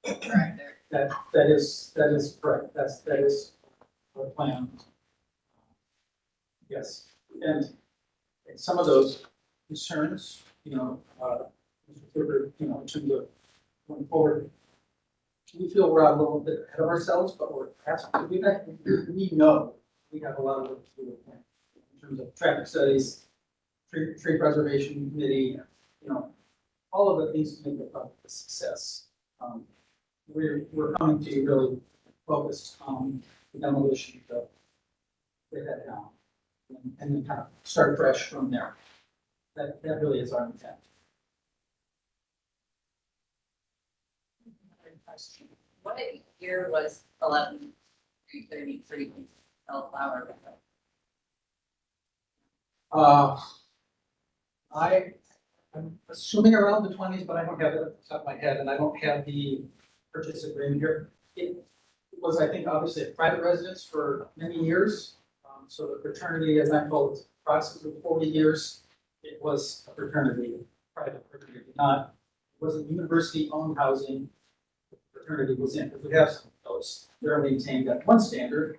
Correct. That is correct. That is our plan. Yes, and some of those concerns, Mr. further, in terms of going forward. We feel we're a little bit ahead of ourselves, but we're asking to do that. We know we have a lot of work to do in terms of traffic studies, tree preservation committee, all of the things to make it a success. We're coming to you really focused on the demolition to get that down and then kind of start fresh from there. That really is our intent. What year was 11/3/33 Bellflower? I'm assuming around the 20s, but I don't have it at the top of my head, and I don't have the purchase agreement here. It was, I think, obviously a private residence for many years. So the fraternity, as I'm told, is approximately 40 years. It was a fraternity, private fraternity, not, it wasn't university-owned housing. The fraternity was in, because we have some of those. They're maintained at one standard.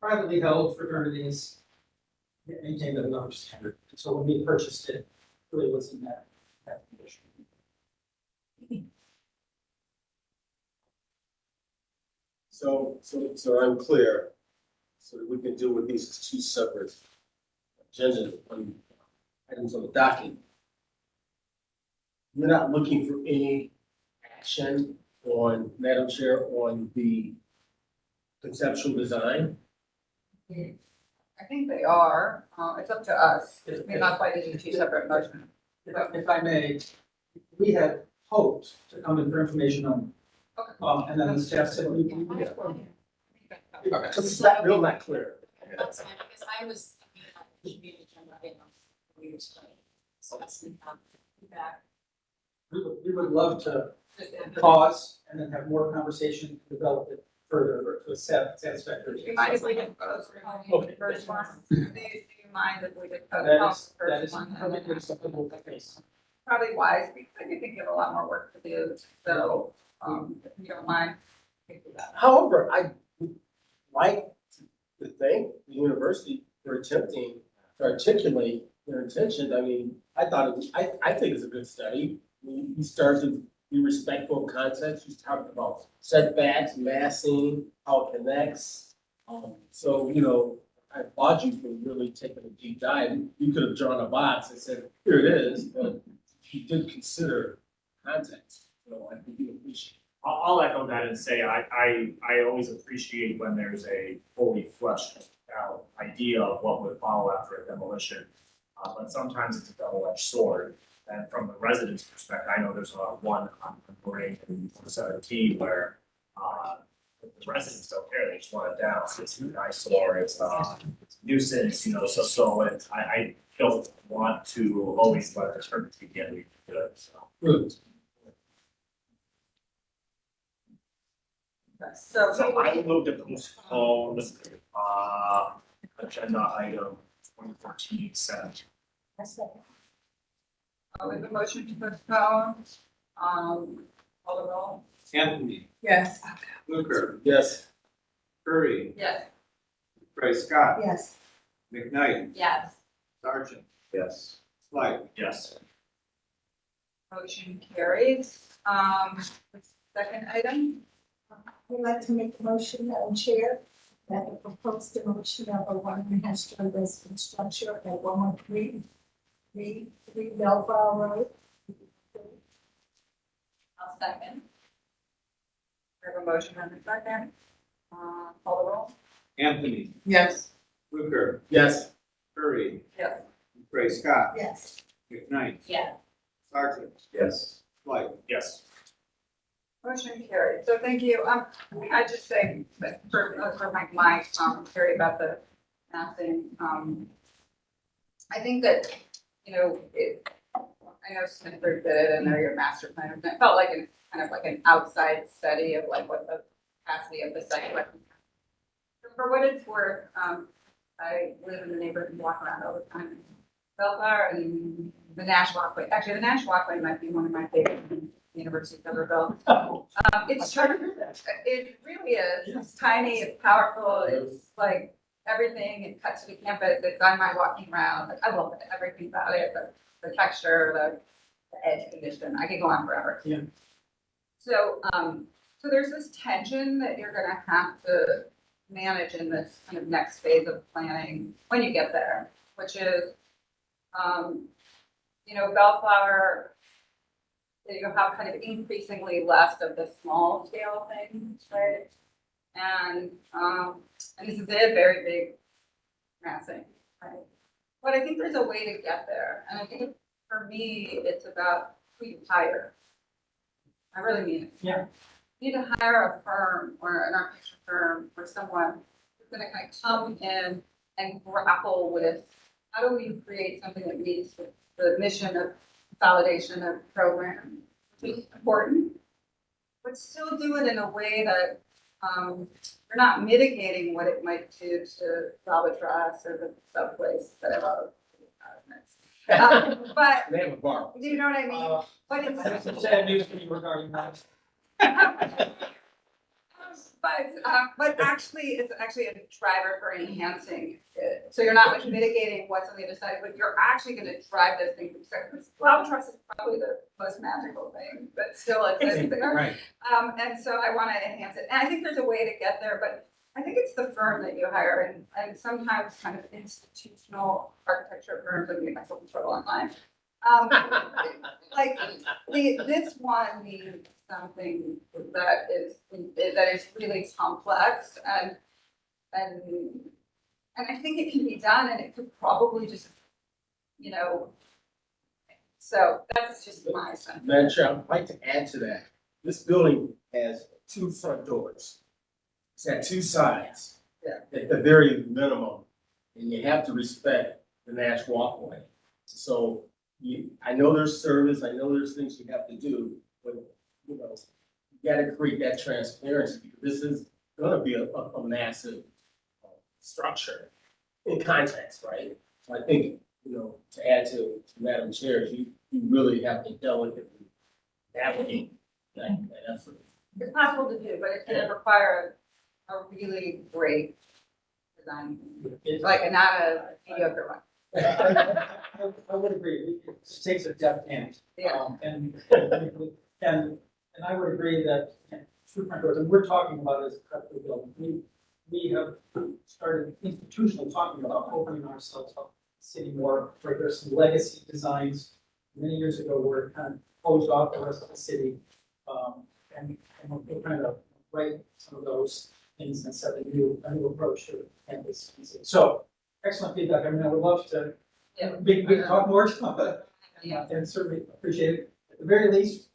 Privately held fraternities get maintained at another standard. So when we purchased it, really was in that condition. So I'm clear, so that we can deal with these as two separate agenda items on the docket. You're not looking for any action on, Madam Chair, on the conceptual design? I think they are, it's up to us, I mean, that's why they do two separate motions. If I may, we had hoped to come in for information on, and then the staff said, It's not real not clear. That's fine, because I was thinking about the community agenda item for years ago. So that's feedback. we would love to pause and then have more conversation, develop it further to a satisfactory. Do you mind if we just go through the first one? Do you mind if we just go That through is, the that first is one? probably good something we'll face. Probably wise, because I think you have a lot more work to do, so, if you don't mind. we can do that. However, I would like to thank the university for attempting to articulate their intentions. I mean, I thought it was, I think it's a good study. You start to be respectful of context. You talked about setbacks, massing, how it connects. So, I applaud you for really taking a deep dive. You could have drawn a box and said, here it is, but you did consider context. I think you appreciate it. I'll echo that and say I always appreciate when there's a fully fleshed out idea of what would follow after a demolition. But sometimes it's a double-edged sword. And from the residents' perspective, I know there's one on Lorraine and 17 where the residents don't care, they just want it down. It's an eyesore, it's a nuisance, so it's, I don't want to always let the term begin to good, so. Good. So, So I will move to postpone, agenda item 2014-7. we have a motion to postpone, call the roll. Anthony, Yes. Fluker, Yes. Curry, Yes. Ray Scott, Yes. McKnight, Yes. Sergeant, Yes. Slight. Yes. Motion carries. Second item, I'd like to make a motion, Madam Chair, that the proposed demolition of a one-story residence structure at 113 Bellflower Road. I'll second. we have a motion and a second, call the roll. Anthony, Yes. Fluker, Yes. Curry, Yes. Ray Scott, Yes. McKnight, Yes. Sergeant, Yes. Slight. Yes. Motion carried. So thank you. I just say, that for my theory about the massing, I think that, I know Smithburg did it, and they're your master plan, and it felt like kind of like an outside study of like what the capacity of the site was. For what it's worth, I live in the neighborhood and walk around all the time in Bellflower and the Nash Walkway. Actually, the Nash Walkway might be one of my favorite things the university's ever built. It's it really is. It's tiny, it's powerful, it's like everything, it cuts to the campus, it's on my walking around. Like, I love it, everything about it, the texture, the edge condition, I could go on forever. Yeah. So, so there's this tension that you're gonna have to manage in this kind of next phase of planning when you get there, which is, you know, Bellflower, you have kind of increasingly less of the small scale things, right? And this is a very big massing, right? But I think there's a way to get there. And I think for me, it's about who you hire. I really mean it. Yeah. You need to hire a firm or an architecture firm or someone who's gonna kind of come in and grapple with how do we create something that meets the mission of consolidation of program, which is important, but still do it in a way that you're not mitigating what it might do to Albatross or the subways that I love. But They have a bar. you know what I mean? But I have it's some sad news for you regarding that. but actually, it's actually a driver for enhancing it. So you're not mitigating what's on the other side, but you're actually going to drive this thing from second. Albatross is probably the most magical thing, but still exists there. Right. And so I want to enhance it. And I think there's a way to get there, but I think it's the firm that you hire and sometimes kind of institutional architecture firms, I'm getting myself in trouble online. Like this one needs something that is really complex and I think it can be done and it could probably just, you know, so that's just my sense. Madam Chair, I'd like to add to that. This building has 2 front doors. It's got 2 sides. Yeah. At the very minimum, and you have to respect the Nash walkway. So I know there's service, I know there's things you have to do, but you know, you gotta create that transparency because this is gonna be a massive structure in context, right? So I think, you know, to add to Madam Chair, you really have to delicately navigate that effort. It's possible to do, but it's gonna require a really great design, like not a mediocre one. I would agree, it takes a deft hand. Yeah. And I would agree that, true front doors, and we're talking about as a cut through building, we have started institutionally talking about opening ourselves up to the city more, where there's some legacy designs many years ago were kind of closed off the rest of the city. And we're trying to write some of those things and set a new approach to campus. So, excellent feedback. I mean, I would love to, we can talk more, and certainly appreciate it. At the very least,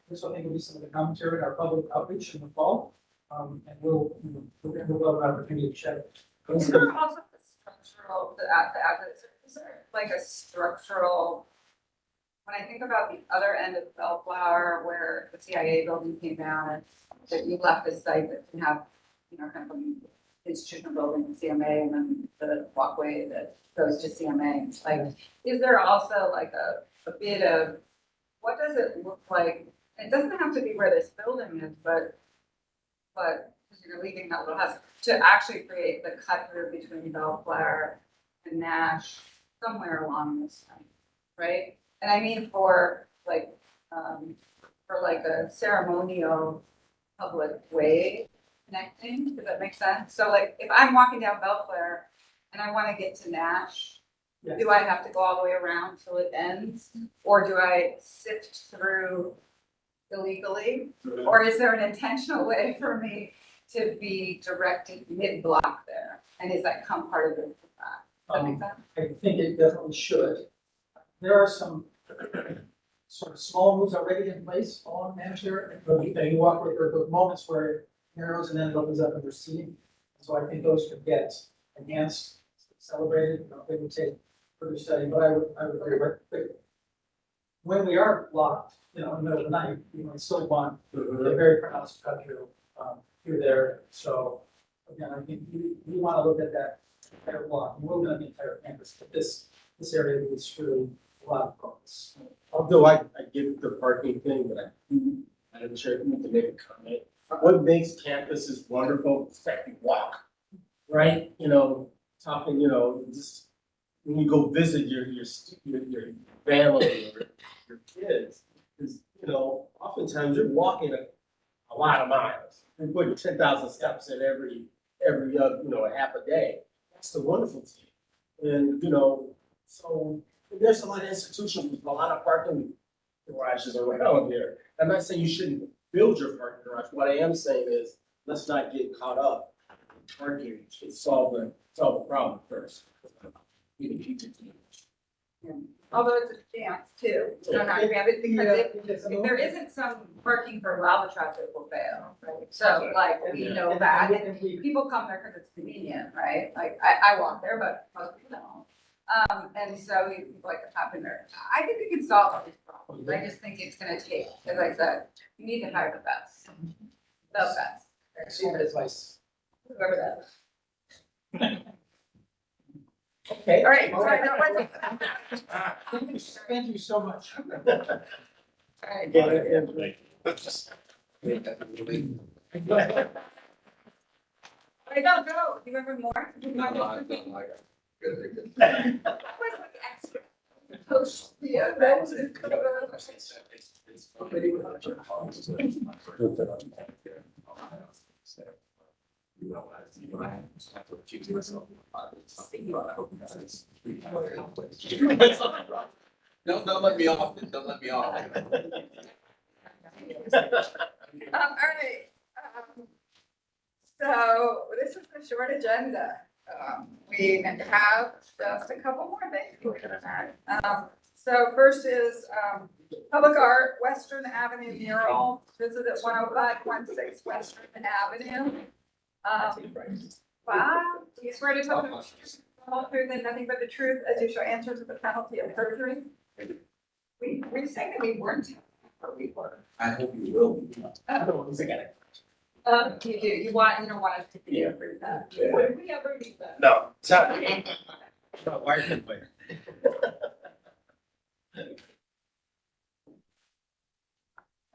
this I think will be some of the commentary in our public outreach in the fall. And we'll have an opportunity to share. Is there also the structural, is there like a structural, when I think about the other end of Bellflower where the CIA building came down and that you left this site that can have, you know, kind of an institutional building, CMA, and then the walkway that goes to CMA. Like, is there also like a bit of, what does it look like? It doesn't have to be where this building is, but because you're leaving that little house, to actually create the cut through between Bellflower and Nash somewhere along this line, right? And I mean for a ceremonial public way connecting, does that make sense? So like if I'm walking down Bellflower and I want to get to Nash, Yes. do I have to go all the way around till it ends? Or do I sift through illegally? Or is there an intentional way for me to be directed mid-block there? And is that come part of it? Does that make sense? I think it definitely should. There are some sort of small moves already in place along Manchester. You walk where there are those moments where it narrows and then it opens up and there's seating. So I think those could get enhanced, celebrated. It would take further study, but I would agree. But when we are blocked, you know, in the middle of the night, you might still want a very pronounced cut through there. So again, I think we want to look at that entire block. We're looking at the entire campus, but this area is really a lot of focus. Although I get the parking thing, but I'm sure I need to make a comment. What makes campuses wonderful is that you walk, right? You know, talking, you know, just when you go visit your family or your kids, is, you know, oftentimes you're walking a lot of miles. You're putting 10,000 steps in every, you know, a half a day. That's the wonderful thing. And, you know, so there's a lot of institutions with a lot of parking garages around here. I'm not saying you shouldn't build your parking garage. What I am saying is, let's not get caught up in parking to solve the problem first. Although it's a chance too, so not have it, because if there isn't some parking for lava trucks, it will fail, right? So like, we know that, and people come there because it's convenient, right? Like, I walk there, but most people don't. And so we like to hop in there. I think we can solve all these problems. I just think it's gonna take, as I said, you need to hire the best. The best. Advice. Whoever that is. Okay. All right, sorry, that wasn't. Thank you so much. All right. I don't know, do you remember more? Post, yeah, that was it. Don't let me off, don't let me off. All right, so this is a short agenda. We have just a couple more things we're gonna add. So first is, Public Art, Western Avenue mural, visit at 10516 Western Avenue. Wow, do you swear to tell the whole truth and nothing but the truth as you shall answer to the penalty of perjury? We saying that we weren't, or we were. I hope you will. You do, you don't want us to be over that. Yeah. Would we ever do that? No, it's not me. No, why are you there?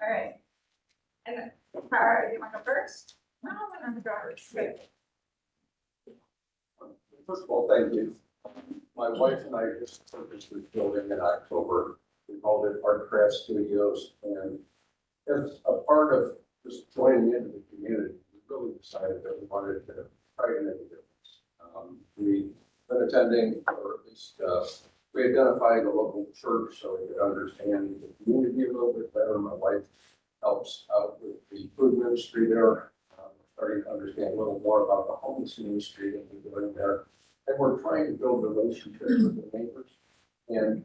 All right. And then, you want to go first? No, I'm gonna go first. First of all, thank you. My wife and I just purchased this building in October. We called it Art Craft Studios, and as a part of just joining into the community, we really decided that we wanted to try to make a difference. We've been attending, or at least we identified a local church so we could understand the community a little bit better. My wife helps out with the food ministry there. Starting to understand a little more about the homeless industry that we're doing there. And we're trying to build relationships with the neighbors. And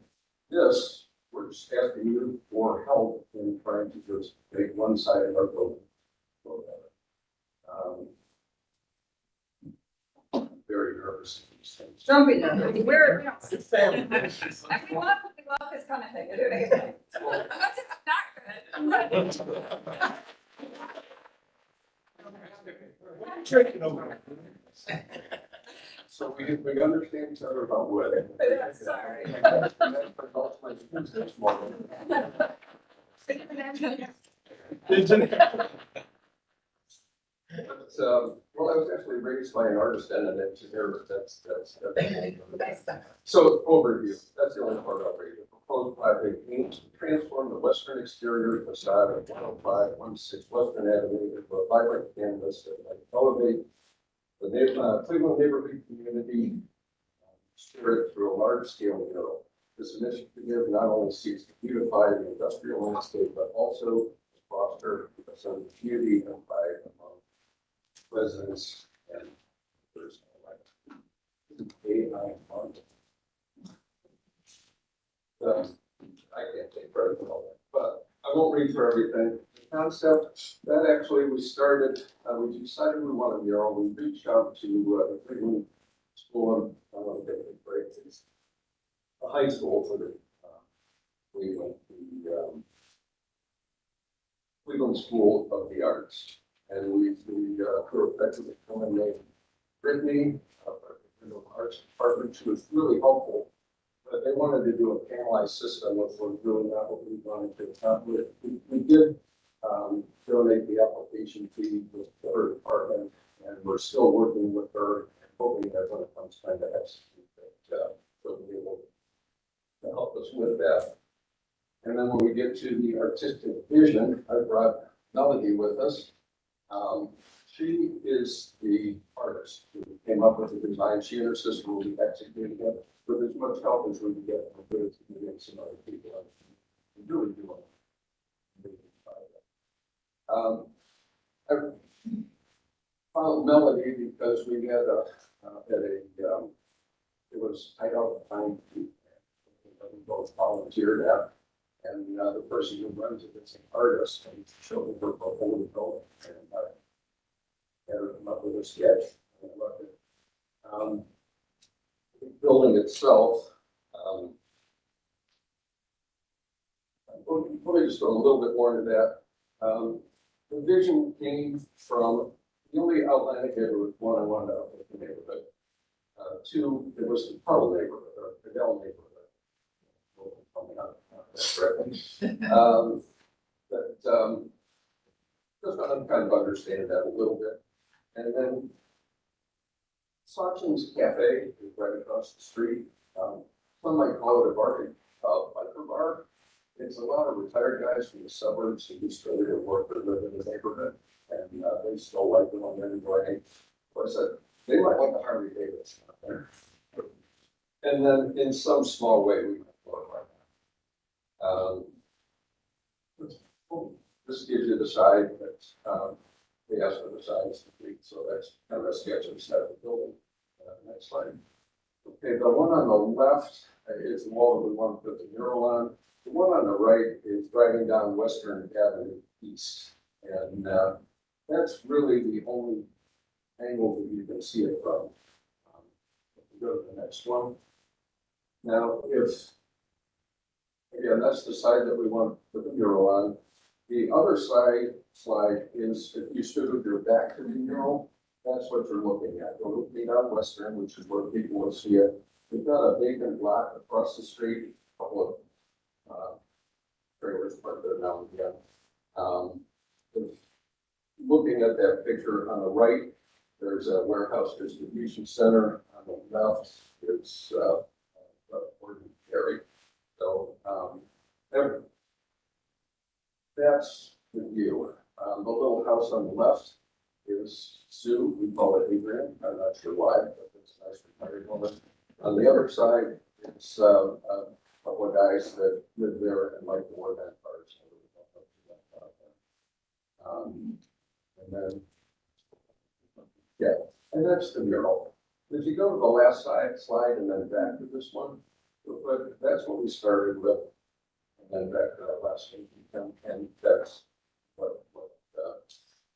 this, we're just asking you for help in trying to just make one side of our building go better. I'm very nervous in these things. Don't be nervous, we're, It's family. and we love this kind of thing, anyway. That's not good. Drinking over. So we understand each other about wood. Yeah, sorry. Well, I was actually raised by an artist and an engineer, but that's. So overview, that's the only part I'll read. The proposed project aims to transform the western exterior facade of 10516 Western Avenue into a vibrant canvas that might elevate the Cleveland neighborhood community spirit through a large-scale mural. This initiative not only seeks to beautify the industrial landscape, but also foster a sense of beauty and pride among residents and neighbors alike. I can't take credit for all that, but I won't read through everything. The concept that actually we started, we decided we wanted a mural. We reached out to the Cleveland School of the high school for the Cleveland School of the Arts, and we through a woman named Brittany, the Arts Department. She was really helpful. But they wanted to do a panelized system, which was really not what we wanted to accomplish. We did donate the application fee to her department, and we're still working with her and hoping that when it comes time to execute, that they'll be able to help us goes with that. And then when we get to the artistic vision, I brought Melody with us. She is the artist who came up with the design. She and her sister will be executing it with as much help as we can get from Boots and some other people. We really do it. I found Melody because we had it was Hideout Pine Creek. We both volunteered at, and the person who runs it is an artist and showed her the whole building. And had her come up with a sketch. And I loved it. The building itself, let me just go a little bit more into that. The vision came from the only outline I gave was one I wanted to update the neighborhood. Two, it was the Puddle neighborhood, or the Dell neighborhood. That's right. Just I'm kind of understanding that a little bit. And then Sachin's Cafe is right across the street. Some might call it a biker bar. It's a lot of retired guys from the suburbs who used to work or live in the neighborhood, and they still like them on their enjoying. What I said, they might like the Harley Davidson out there. And then in some small way, we might glorify that. This gives you the side that they asked for the sides, so that's kind of a sketch of the side of the building. Next slide. Okay, the one on the left is the wall that we want to put the mural on. The one on the right is driving down Western Avenue East, and that's really the only angle that you can see it from. If we go to the next one. Now, again, that's the side that we want to put the mural on. The other slide is if you stood with your back to the mural, that's what you're looking at. You're looking on Western, which is where people will see it. We've got a vacant lot across the street, a couple of trailers parked there now and again. Looking at that picture on the right, there's a warehouse distribution center. On the left, it's Gary. So that's the view. The little house on the left is Sue. We call it Adrian. I'm not sure why, but it's a nice retired woman. On the other side, it's a couple of guys that live there and like to wear that cars. And then, yeah, and that's the mural. If you go to the last slide and then back to this one, but that's what we started with. And then back to that last one, and that's what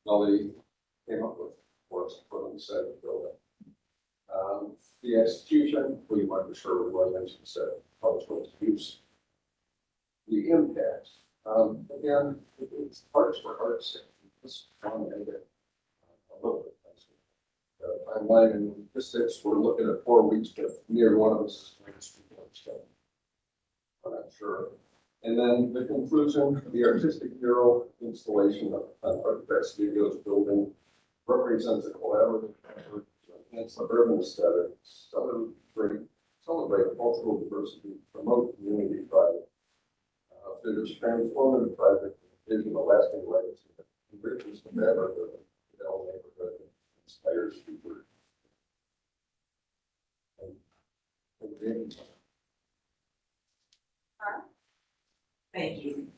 Melody came up with for us to put on the side of the building. The execution, we weren't sure what I mentioned, said cultural use. The impact, again, it's parts for art's sake. Just want to make it a little bit nicer. Timeline and logistics, we're looking at 4 weeks, but near one of us is going to speak on stuff. I'm not sure. And then the conclusion, the artistic mural installation of Art Studios building represents a collaborative effort to enhance the urban aesthetic, celebrate cultural diversity, promote community pride. Through this transformative project, vision a lasting legacy that enriches the fabric of the Dell neighborhood and inspires future. Thank you.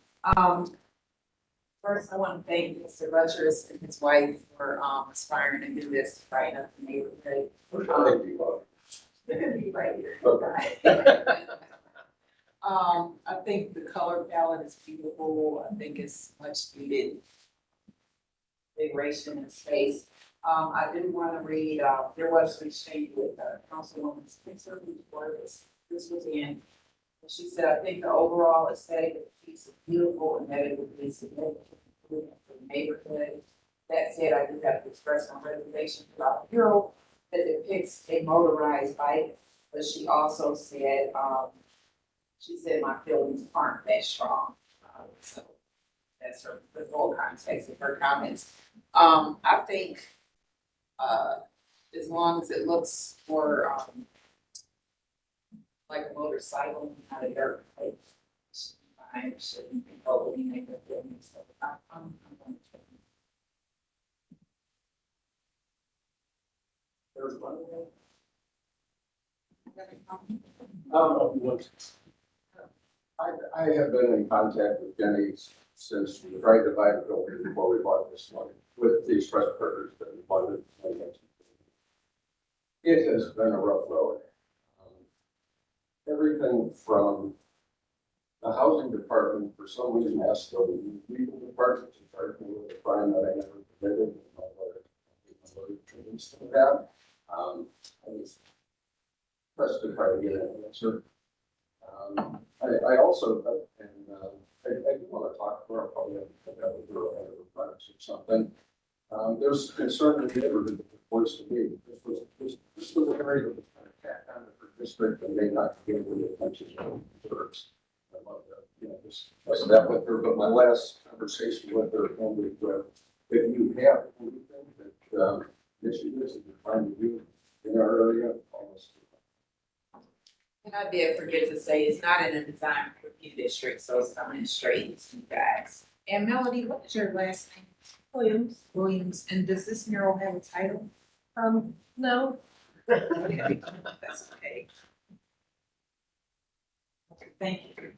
First, I want to thank Mr. Rutgers and his wife for aspiring to do this right up in the neighborhood. They're gonna be right here. Okay. I think the color palette is beautiful. I think it's much needed integration in space. I did want to read, there was an exchange with Councilwoman Spencer, whose this was in. She said, I think the overall aesthetic of the piece is beautiful and that it would be significant improvement for the neighborhood. That said, I do have to express my reservation about the mural that depicts a motorized bike, but she also said, my feelings aren't that strong. So that's the full context of her comments. I think as long as it looks more like a motorcycle, not a dirt bike. I shouldn't be opening it with them, so I'm going to. There's one. I have been in contact with Jenny since we tried to buy the building before we bought this one, with the express workers that we bought it. It has been a rough road. Everything from the housing department, for some reason, asked the legal department to charge me with a crime that I never committed. My lawyer convinced me of that. I was pressed to try to get an answer. I also, I do want to talk to her, probably have to have a girl at her products or something. There's concern in the neighborhood that reports to me. This was an area that was kind of tacked on to her district and may not get the attention it deserves. I love that, you know, just that with her, but my last conversation with her ended with, if you have anything that, issues that you're trying to do in our area, almost. And I did forget to say, it's not in a design review district, so it's coming straight to you guys. And Melody, what is your last name? Williams. Williams, and does this mural have a title? No. That's okay. Okay, thank you.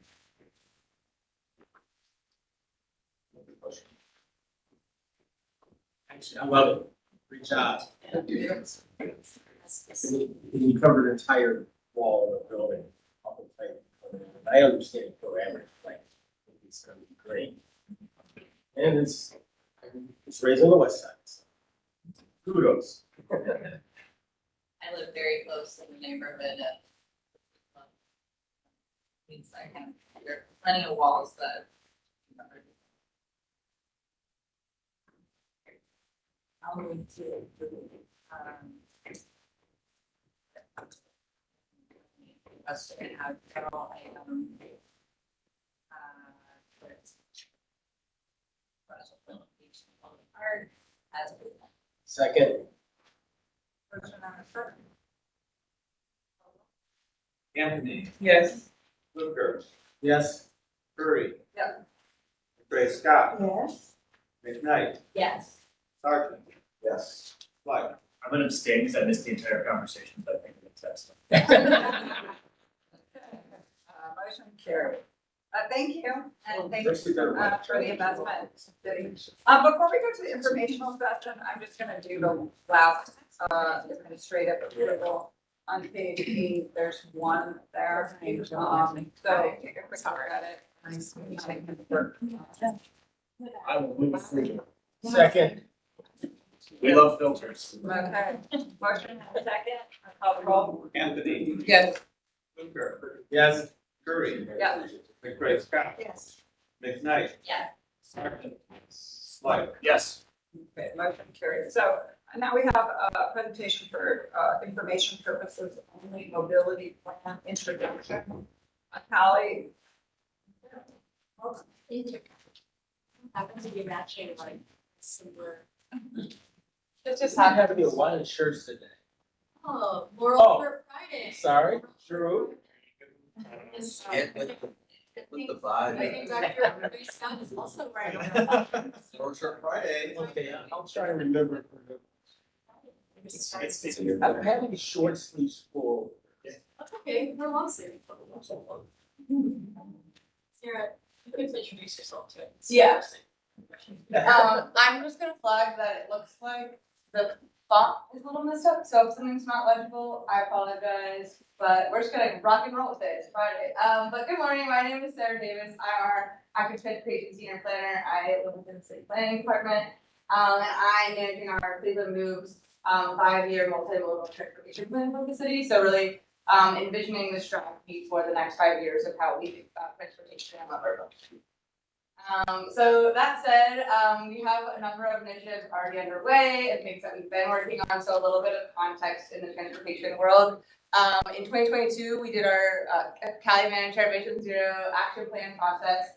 Actually, I love it. Great job. Yes. You covered an entire wall of the building. I understand parameters, like, it's gonna be great. And it's raised on the west side. So kudos. I live very close to the neighborhood of. Means I have, there are plenty of walls that. I'll move to, us to have federal item. Art as. Second. Motion on the first. Anthony, Yes. Luker, Yes. Curry. Yeah. Gray Scott, Yes. McKnight, Yes. Sargent, Yes. Fleck. I'm gonna abstain because I missed the entire conversation, but I think it's that's. Motion carried. Thank you, and thank Let's do that. for the investment. Before we go to the informational session, I'm just gonna do the last, administrative approval. On page 8, there's one there, so take a quick look at it. I will move through. Second. We love filters. Okay, motion and a second, I'll call the roll. Anthony, Yes. Luker, Yes. Curry, Yeah. Gray Scott, Yes. McKnight, Yeah. Sargent, Fleck. Yes. Okay, motion carried. So now we have a presentation for information purposes only, mobility plan introduction. Callie. Happens to be matching like similar. It just happened to be a wine shirts today. Oh, Moral Oh. for Friday. Sorry, true. Is- Get with the vibe. I think Dr. Gray Scott is also right on that. Social Friday. Okay, I'll try to remember. It's- I'm having short sleeves full. That's okay, we're long sleeve. Sarah, you can introduce yourself too. Yeah. I'm just gonna flag that it looks like the font is a little messed up, so if something's not legible, I apologize. But we're just gonna rock and roll today, it's Friday. But good morning, my name is Sarah Davis. I'm our active transportation senior planner. I live within the city planning department. And I'm managing our Cleveland Moves 5-year multimodal transportation plan for the city. So really envisioning the strategy for the next 5 years of how we think about transportation in Alberta. So that said, we have a number of initiatives already underway and things that we've been working on. So a little bit of context in the transportation world. In 2022, we did our Cali Managed Transportation Zero Action Plan process,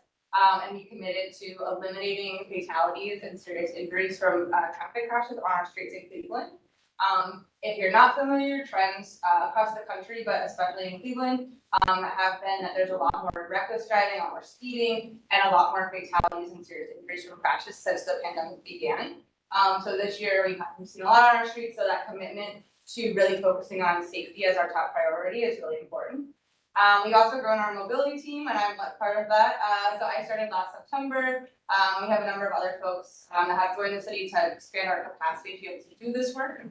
and we committed to eliminating fatalities and serious injuries from traffic crashes on our streets in Cleveland. If you're not familiar, trends across the country, but especially in Cleveland, have been that there's a lot more reckless driving, a lot more speeding, and a lot more fatalities and serious injuries from crashes since the pandemic began. So this year we've seen a lot on our streets, so that commitment to really focusing on safety as our top priority is really important. We've also grown our mobility team, and I'm part of that. So I started last September. We have a number of other folks that have joined the city to expand our capacity to be able to do this work.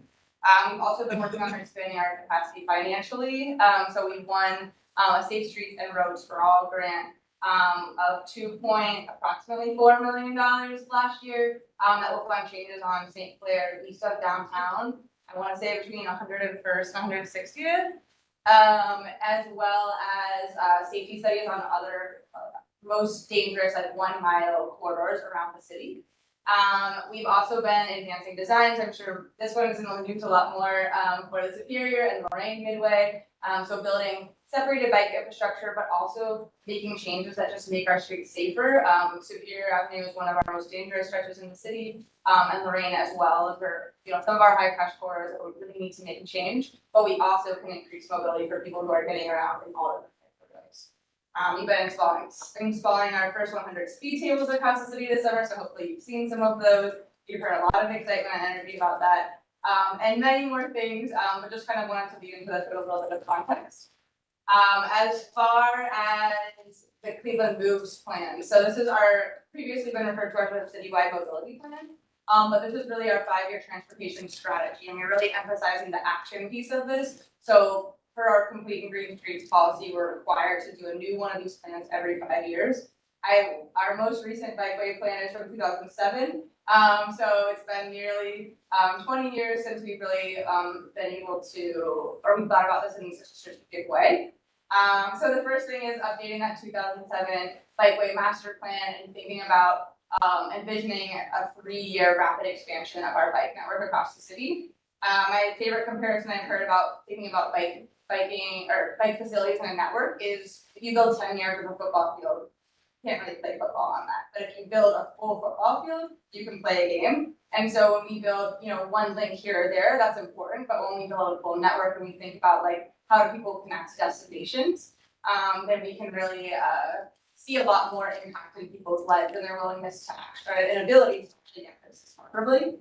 We've also been working on expanding our capacity financially. So we won a Safe Streets and Roads for All grant of approximately $2.4 million last year. That will fund changes on St. Clair, east of downtown. I want to say between 101st and 160th. As well as safety studies on other most dangerous, like 1 mile corridors around the city. We've also been advancing designs. I'm sure this one is in the news a lot more for the Superior and Lorraine Midway. So building separated bike infrastructure, but also making changes that just make our streets safer. Superior Avenue is one of our most dangerous stretches in the city, and Lorraine as well. For some of our high crash corridors that we really need to make a change, but we also can increase mobility for people who are getting around in all of the neighborhoods. We've been installing our first 100 speed tables across the city this summer, so hopefully you've seen some of those. You've heard a lot of excitement and energy about that, and many more things, but just kind of wanted to lead into this with a little bit of context. As far as the Cleveland Moves plan, so this is our previously been referred to as a citywide mobility plan, but this is really our 5-year transportation strategy, and we're really emphasizing the action piece of this. So for our Complete and Green Streets policy, we're required to do a new one of these plans every 5 years. Our most recent bikeway plan is from 2007. So it's been nearly 20 years since we've really been able to, or we've thought about this in such a strategic way. So the first thing is updating that 2007 bikeway master plan and thinking about envisioning a 3-year rapid expansion of our bike network across the city. My favorite comparison I've heard about thinking about bike facilities in a network is if you build 10 yards of a football field, you can't really play football on that. But if you build a full football field, you can play a game. And so when we build, one link here or there, that's important. But when we build a full network and we think about how do people connect to destinations, then we can really see a lot more impact in people's lives and their willingness to act, right, and ability to actually get this comfortably.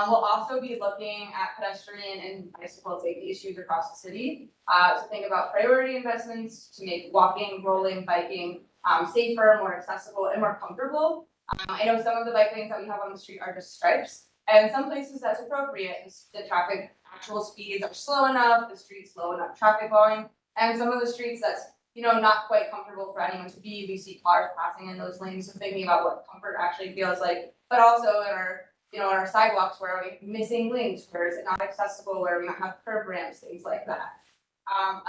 We'll also be looking at pedestrian and bicycle safety issues across the city to think about priority investments to make walking, rolling, biking safer, more accessible, and more comfortable. I know some of the bike lanes that we have on the street are just stripes, and some places that's appropriate. The traffic actual speeds are slow enough, the street's low enough traffic volume, and some of the streets that's not quite comfortable for anyone to be. We see cars passing in those lanes, so thinking about what comfort actually feels like, but also in our our sidewalks where are we missing links, where is it not accessible, where we might have curb ramps, things like that.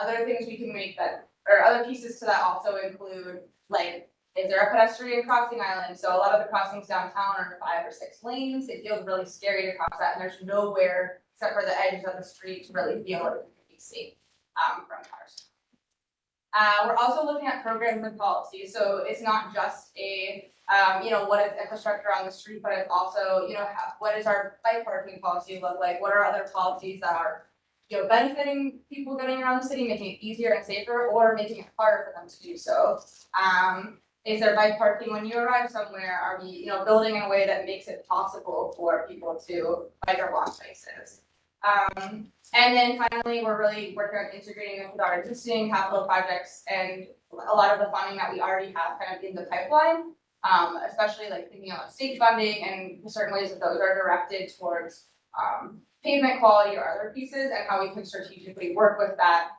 Other things we can make other pieces to that also include, is there a pedestrian crossing island? So a lot of the crossings downtown are 5 or 6 lanes. It feels really scary to cross that, and there's nowhere except for the edges of the street to really feel like it can be safe from cars. We're also looking at programs and policies. So it's not just what is infrastructure on the street, but it's also, what does our bike parking policy look like? What are other policies that are, benefiting people getting around the city, making it easier and safer, or making it harder for them to do so? Is there bike parking when you arrive somewhere? Are we, building in a way that makes it possible for people to bike or walk places? And then finally, we're really working on integrating this with our existing capital projects and a lot of the funding that we already have kind of in the pipeline, especially thinking about state funding and certain ways that those are directed towards pavement quality or other pieces, and how we can strategically work with that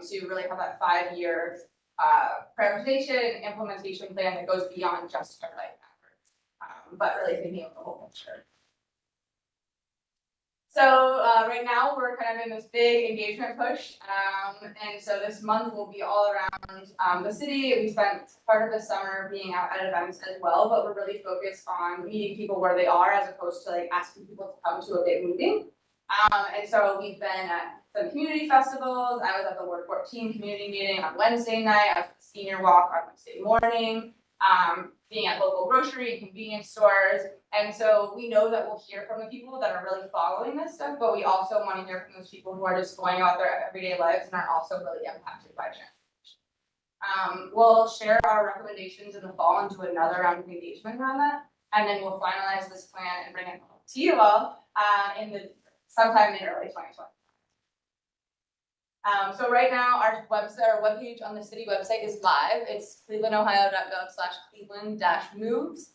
to really have that 5-year prioritization and implementation plan that goes beyond just our bike network, but really thinking of the whole picture. So right now we're kind of in this big engagement push, and so this month will be all around the city. We spent part of the summer being out at events as well, but we're really focused on meeting people where they are as opposed to asking people to come to a big meeting. And so we've been at some community festivals. I was at the Ward 14 community meeting on Wednesday night. I was at the Senior Walk on Wednesday morning. being at local grocery and convenience stores. And so we know that we'll hear from the people that are really following this stuff, but we also want to hear from those people who are just going about their everyday lives and are also really impacted by transformation. We'll share our recommendations in the fall and do another round of engagement around that. And then we'll finalize this plan and bring it to you all sometime in early 2020. So right now, our webpage on the city website is live. It's clevelandohio.gov/cleveland-moves.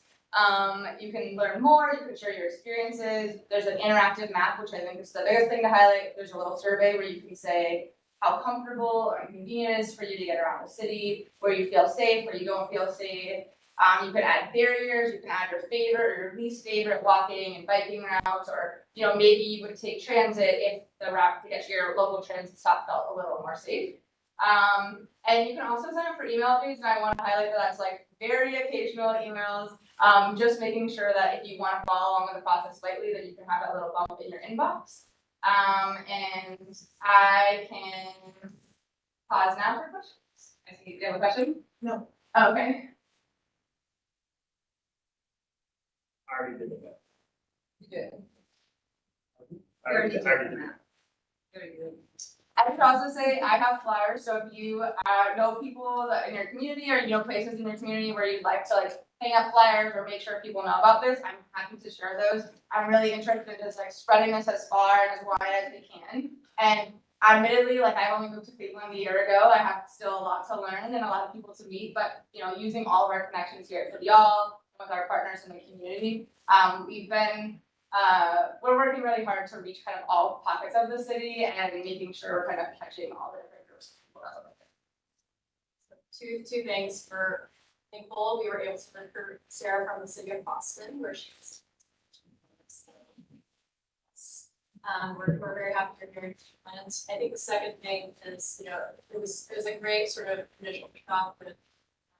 You can learn more, you can share your experiences. There's an interactive map, which I think is the biggest thing to highlight. There's a little survey where you can say how comfortable or convenient it is for you to get around the city, where you feel safe, where you don't feel safe. You can add barriers, you can add your favorite or your least favorite walking and biking routes, or maybe you would take transit if the route to get to your local transit stop felt a little more safe. And you can also sign up for email updates, and I want to highlight that that's like very occasional emails, just making sure that if you want to follow along with the process slightly, that you can have that little bump in your inbox. And I can pause now for questions. I see you have a question? No. Okay. I already did that. You did. I already did that. Very good. I should also say I have flyers, so if you know people that in your community or places in your community where you'd like to hang up flyers or make sure people know about this, I'm happy to share those. I'm really interested in just spreading this as far and as wide as we can. And admittedly, I've only moved to Cleveland a year ago. I have still a lot to learn and a lot of people to meet, but using all of our connections here at City Hall, with our partners in the community, we're working really hard to reach kind of all pockets of the city and making sure we're kind of catching all the different groups of people out there. Two things. For thankful we were able to recruit Sarah from the city of Boston, where she's. We're very happy to hear your plans. I think the second thing is, it was a great sort of initial kickoff with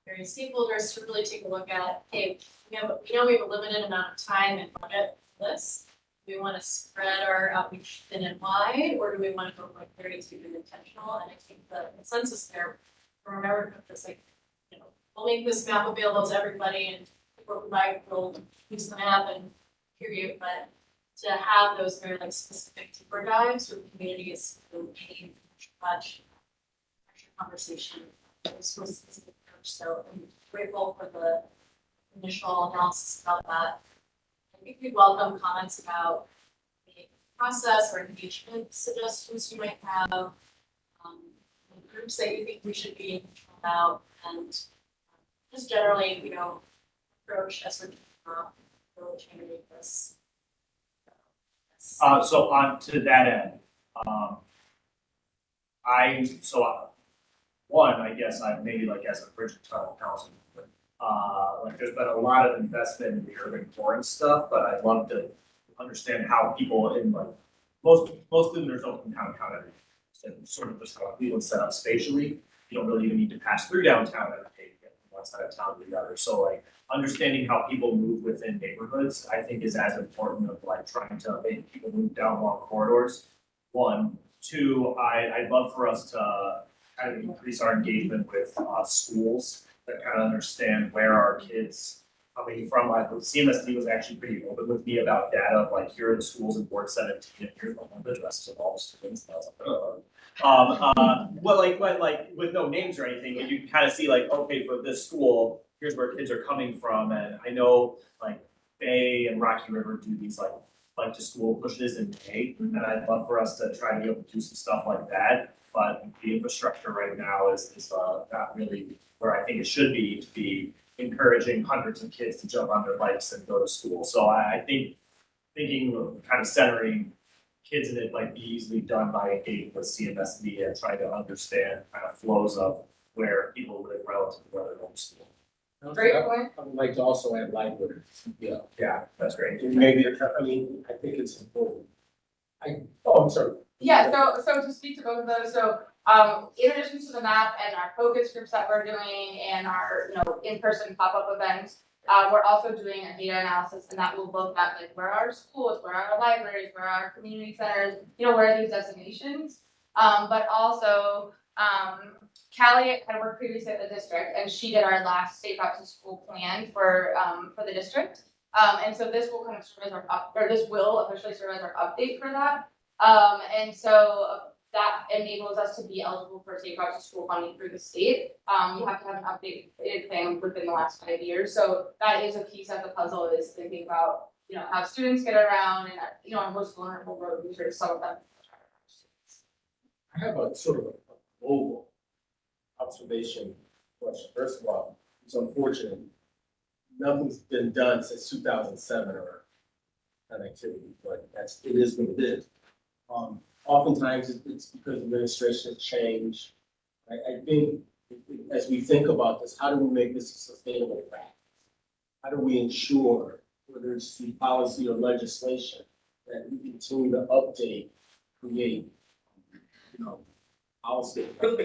various stakeholders to really take a look at, hey, we know we have a limited amount of time and budget for this. Do we want to spread our outreach thin and wide, or do we want to go very deep and intentional? And I think the consensus there, remember to put this we'll make this map available to everybody, and we'll use the map and period, but to have those very specific deeper dives with communities who need much conversation. This was specific approach, so I'm grateful for the initial analysis about that. I think we welcome comments about the process or engagement suggestions you might have, groups that you think we should be about, and just generally, approach as we're really trying to make this. So on to that end, I guess I maybe as a bridge tunnel council, there's been a lot of investment in the urban core stuff, but I'd love to understand how people in most Clevelanders don't count and sort of just how Cleveland set up spatially. You don't really even need to pass through downtown every day to get from one side of town to the other. So understanding how people move within neighborhoods, I think, is as important of trying to make people move down long corridors. One, two, I'd love for us to kind of increase our engagement with schools that kind of understand where our kids coming from. CMSD was actually pretty open with me about data of here are the schools in Ward 17 and here's the home addresses of all the students. And I was with no names or anything, but you can kind of see okay, for this school, here's where kids are coming from. And I know Bay and Rocky River do these to school pushes in May, and I'd love for us to try to be able to do some stuff like that. But the infrastructure right now is not really where I think it should be, to be encouraging hundreds of kids to jump on their bikes and go to school. So I think thinking of kind of centering kids in it might be easily done by engaging with CMSD and trying to understand kind of flows of where people live relative to where they're going to school. Great point. I would like to also add libraries. Yeah, that's great. Maybe, I think it's important. I'm sorry. Yeah, so to speak to both of those, so in addition to the map and our focus groups that we're doing and our in-person pop-up events, we're also doing a data analysis, and that will look at where are our schools, where are our libraries, where are our community centers, where are these destinations, but also Callie had worked previously at the district, and she did our last Safe Routes to School plan for the district. And so this will kind of serve as this will officially serve as our update for that. And so that enables us to be eligible for Safe Routes to School funding through the state. You have to have an updated plan within the last 5 years. So that is a piece of the puzzle, is thinking about, how students get around and, our most vulnerable road users, some of them. I have a sort of a global observation question. First of all, it's unfortunate. Nothing's been done since 2007 or connectivity, but it is what it is. Oftentimes it's because administration has changed. I think as we think about this, how do we make this a sustainable practice? How do we ensure, whether it's through policy or legislation, that we continue to update, create, policy, how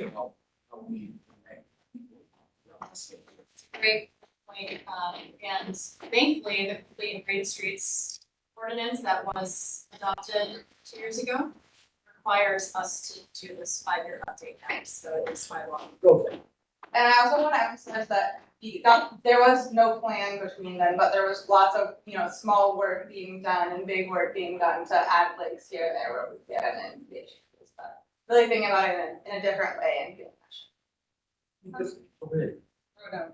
we connect people. Great point, and thankfully, the Complete and Green Streets ordinance that was adopted 2 years ago requires us to do this 5-year update now, so it's quite long. Okay. And I also want to emphasize that there was no plan between them, but there was lots of, small work being done and big work being done to add links here and there where we can and stuff. Really thinking about it in a different way and feeling passionate. Okay. Okay.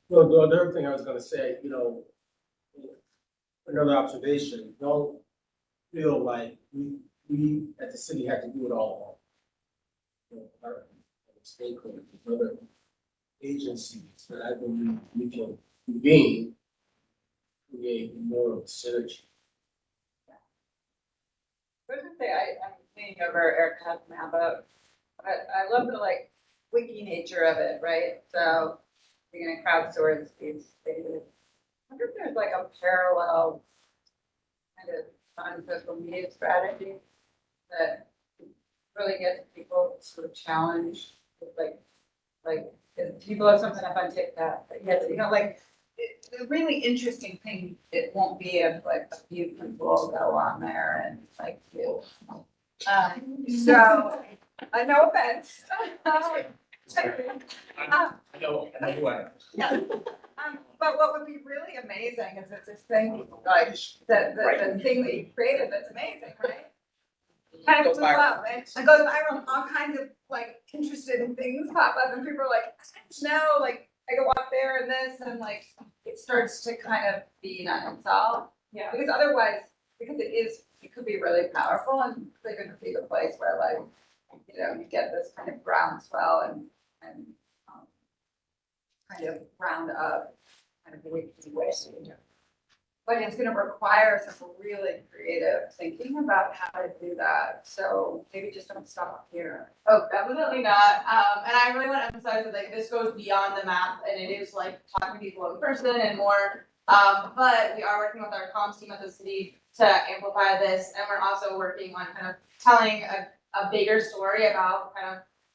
Well, the other thing I was gonna say, another observation, don't feel like we at the city have to do it all alone. Our stakeholders, other agencies that I believe we can convene, create more of a synergy. I was gonna say, I'm thinking over Erica's map up, but I love the wiki nature of it, right? So you're gonna crowdsource these spaces. I wonder if there's a parallel kind of fun social media strategy that really gets people sort of challenged with if people have something up on TikTok, but yes, the really interesting thing, it won't be if a few people go on there and do. So, no offense. I know what. Yeah. But what would be really amazing is that this thing, the thing that you created that's amazing, right? Kind of blew up and it goes viral and all kinds of interesting things pop up and people are like, no, I go up there and this and it starts to kind of feed on itself. Yeah. Because otherwise, it could be really powerful and they're gonna be the place where you get this kind of groundswell and kind of round up kind of way. But it's gonna require some really creative thinking about how to do that. So maybe just don't stop here. Oh, definitely not. And I really want to emphasize that this goes beyond the map and it is talking to people in person and more. But we are working with our comms team at the city to amplify this, and we're also working on kind of telling a bigger story about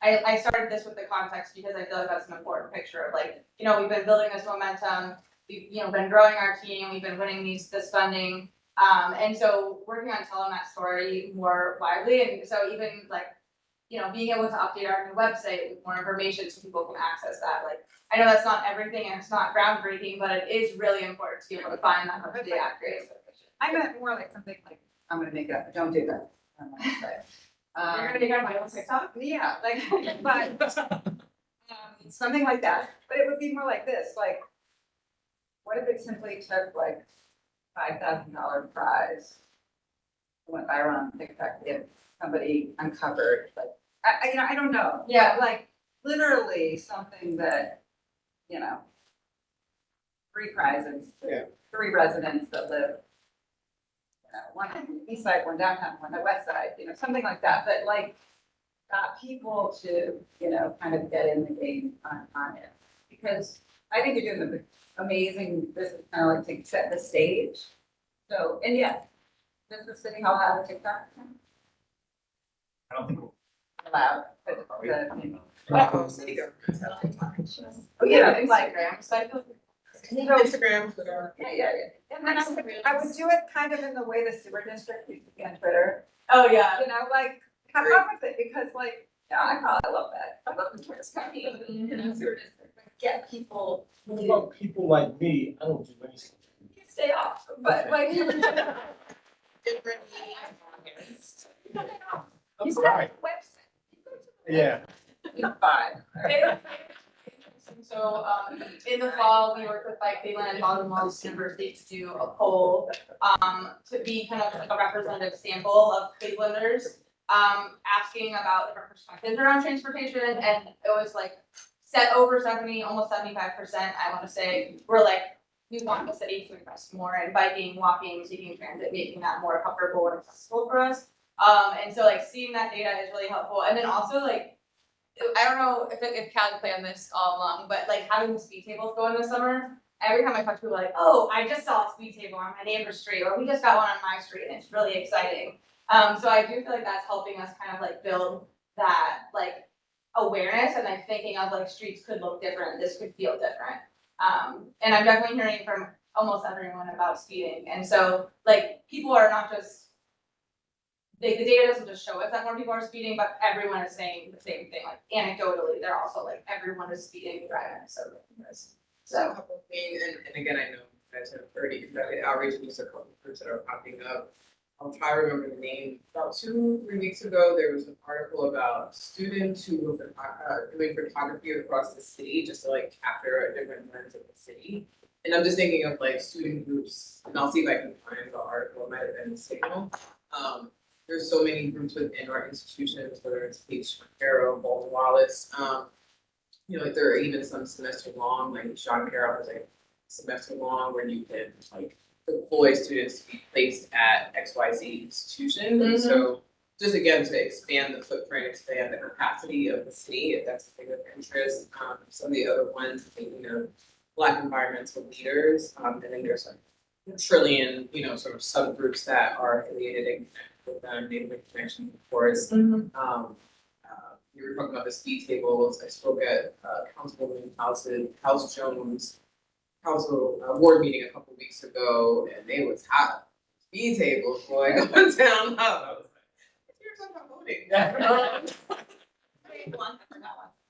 I started this with the context because I feel like that's an important picture of we've been building this momentum, we've been growing our team, we've been winning this funding, and so working on telling that story more widely, and so even being able to update our new website with more information so people can access that. I know that's not everything and it's not groundbreaking, but it is really important to be able to find that up to date accurate. I meant more something I'm gonna make it up, don't do that. You're gonna make it on my own TikTok? Yeah, but something like that, but it would be more like this, what if it simply took $5,000 prize, went viral on TikTok, if somebody uncovered, I don't know. Yeah. Literally something that, 3 prizes, Yeah. 3 residents that live, one on the east side, one downtown, one on the west side, something like that, that got people to, kind of get in the game on it. Because I think you're doing the amazing, this is kind of to set the stage. So, and yes, does the city hall have a TikTok? I don't think Allowed. Oh, yeah, Instagram, so I feel Instagram, Twitter. Yeah. And then I would do it kind of in the way the sewer district used to be on Twitter. Oh, yeah. Have fun with it because Yeah, I love that. I love the tourist company, you know, sort of get people Well, people like me, I don't do anything. to stay off, but like. Different. You All right. have a website. Yeah. You're fine. So, in the fall, we worked with like Cleveland and Baltimore University to do a poll, to be kind of like a representative sample of Clevelanders, asking about different perspectives around transportation, and it was like set over 70, almost 75%, I wanna say, were like, we want the city to invest more in biking, walking, taking transit, making that more comfortable and accessible for us. And so like seeing that data is really helpful, and then also like, I don't know if Callie planned this all along, but like having the speed tables going this summer, every time I talk to people like, oh, I just saw a speed table on my neighbor's street, or we just got one on my street, and it's really exciting. So I do feel like that's helping us kind of like build that like awareness and like thinking of like streets could look different, this could feel different. And I'm definitely hearing from almost everyone about speeding, and so like people are not just, the data doesn't just show us that more people are speeding, but everyone is saying the same thing, like anecdotally, they're also like, everyone is speeding and driving, so. So a couple of things, and again, I know you guys have already conducted outreach, and there's a couple of groups that are popping up. I'll try to remember the name. About 2-3 weeks ago, there was an article about students who were doing photography across the city, just to like capture a different lens of the city. And I'm just thinking of like student groups, and I'll see if I can find the article, it might have been Signal. There's so many groups within our institutions, whether it's Paige Carroll, Bolton Wallace, you know, like there are even some semester long, like Sean Carroll has like semester long where you can like deploy students to be placed at XYZ institution. And so just again, to expand the footprint, expand the capacity of the city, if that's a thing of interest. Some of the other ones, thinking of Black environmental leaders, and then there's a trillion, you know, sort of subgroups that are affiliated and connected with them, Native Connection, of course. We were talking about the speed tables. I spoke at Councilwoman House Jones council board meeting a couple weeks ago, and they was hot. Speed tables, boy, going down hot. I was like, you're talking about voting.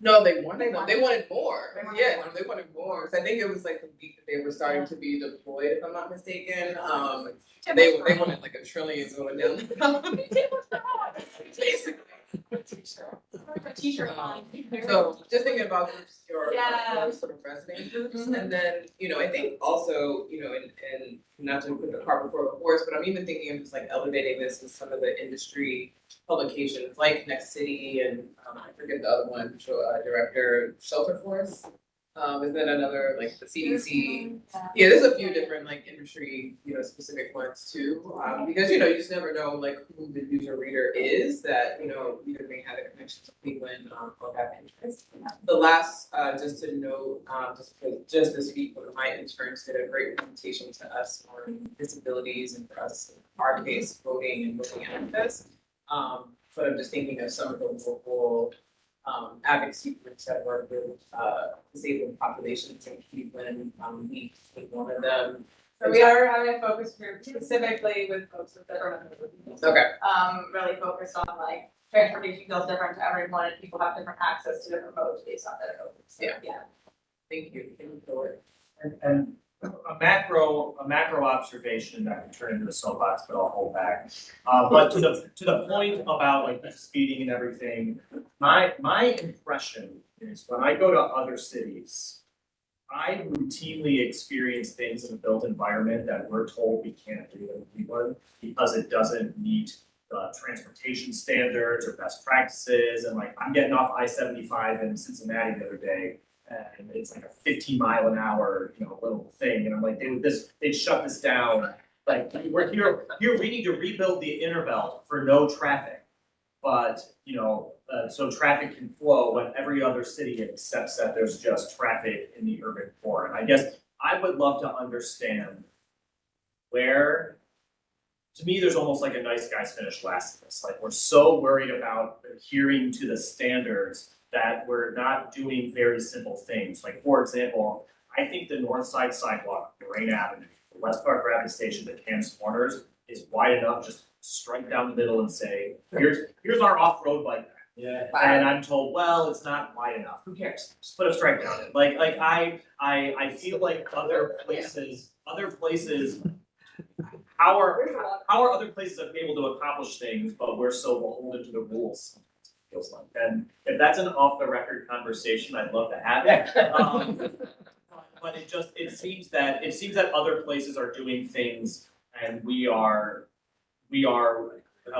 No, they wanted them. They wanted more. Yeah, no, they wanted more. So I think it was like the week that they were starting to be deployed, if I'm not mistaken. They wanted like a trillion going down. Basically. T-shirt on. So just thinking about groups, your Yeah. sort of resident groups, and then, you know, I think also, you know, and not to put the cart before the horse, but I'm even thinking of just like elevating this in some of the industry publications like Connect City and I forget the other one, director Shelter Force. Is that another, like the CDC? Yeah, there's a few different like industry, you know, specific ones too. Because, you know, you just never know like who the user reader is that, you know, either may have a connection to Cleveland or have interest. The last, just to note, just this week, one of my interns did a great presentation to us on disabilities and for us, in our case, voting and voting access. But I'm just thinking of some of the local advocacy groups that work with disabled populations in Cleveland. We take one of them. So we are having a focus group specifically with folks with different abilities. Okay. Really focused on like transportation feels different to everyone, and people have different access to different modes based on their abilities. So, yeah. Thank you. Thank you for it. And a macro observation that can turn into a soapbox, but I'll hold back. But to the point about like the speeding and everything, my impression is when I go to other cities, I routinely experience things in a built environment that we're told we can't do in Cleveland because it doesn't meet the transportation standards or best practices. And like I'm getting off I-75 in Cincinnati the other day, and it's like a 15-mile-an-hour, you know, little thing, and I'm like, they shut this down. Like we're here, we need to rebuild the inner belt for no traffic, but you know, so traffic can flow when every other city accepts that there's just traffic in the urban core. And I guess I would love to understand where. To me, there's almost like a nice guys finish last of this. Like we're so worried about adhering to the standards that we're not doing very simple things. Like for example, I think the north side sidewalk, Lorraine Avenue, the West Park Rapid Station to Cam's Corners is wide enough, just strike down the middle and say, here's our off-road bike path. Yeah. And I'm told, well, it's not wide enough. Who cares? Just put a stripe down it. Like I feel like other places, how are other places able to accomplish things, but we're so beholden to the rules? Feels like. And if that's an off the record conversation, I'd love to have it. But it seems that other places are doing things, and we are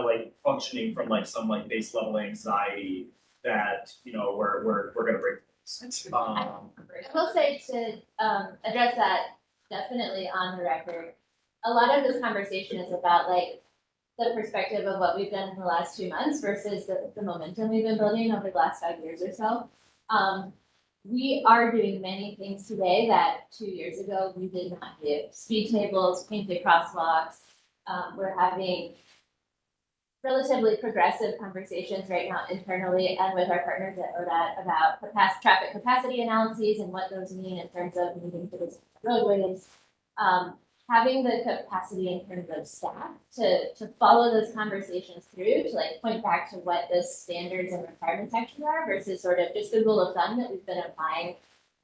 like functioning from like some like base level anxiety that we're gonna break. I will say to address that definitely on the record, a lot of this conversation is about like the perspective of what we've done in the last 2 months versus the momentum we've been building over the last 5 years or so. We are doing many things today that 2 years ago we did not do. Speed tables, painted crosswalks. We're having relatively progressive conversations right now internally and with our partners at ODOT about traffic capacity analyses and what those mean in terms of needing to design roadways. Having the capacity in terms of staff to follow those conversations through, to like point back to what the standards and requirements actually are versus sort of just the rule of thumb that we've been applying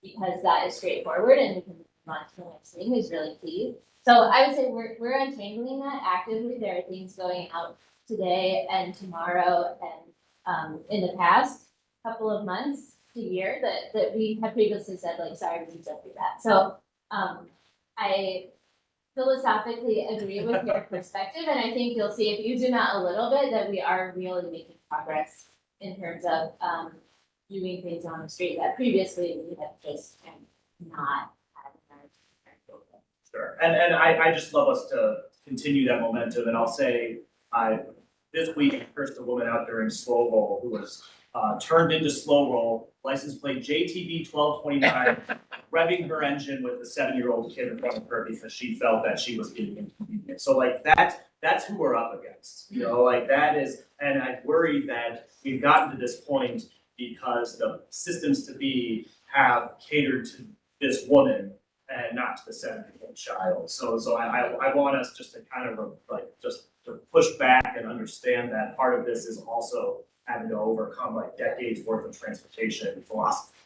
because that is straightforward and we can move on to the next thing is really key. So I would say we're untangling that actively. There are things going out today and tomorrow and in the past couple of months to year that we have previously said like, sorry, we don't do that. So I philosophically agree with your perspective, and I think you'll see if you zoom out a little bit that we are really making progress in terms of doing things on the street that previously we have just not had in our Sure, and I just love us to continue that momentum, and I'll say, this week, I cursed a woman out during slow roll who was turned into slow roll, license plate JTB 1229, revving her engine with a 7-year-old kid in front of her because she felt that she was being inconvenient. So like that's who we're up against, like that is, and I worry that we've gotten to this point because the systems to be have catered to this woman and not to the 7-year-old child. So I want us just to kind of like just to push back and understand that part of this is also having to overcome like decades worth of transportation philosophy.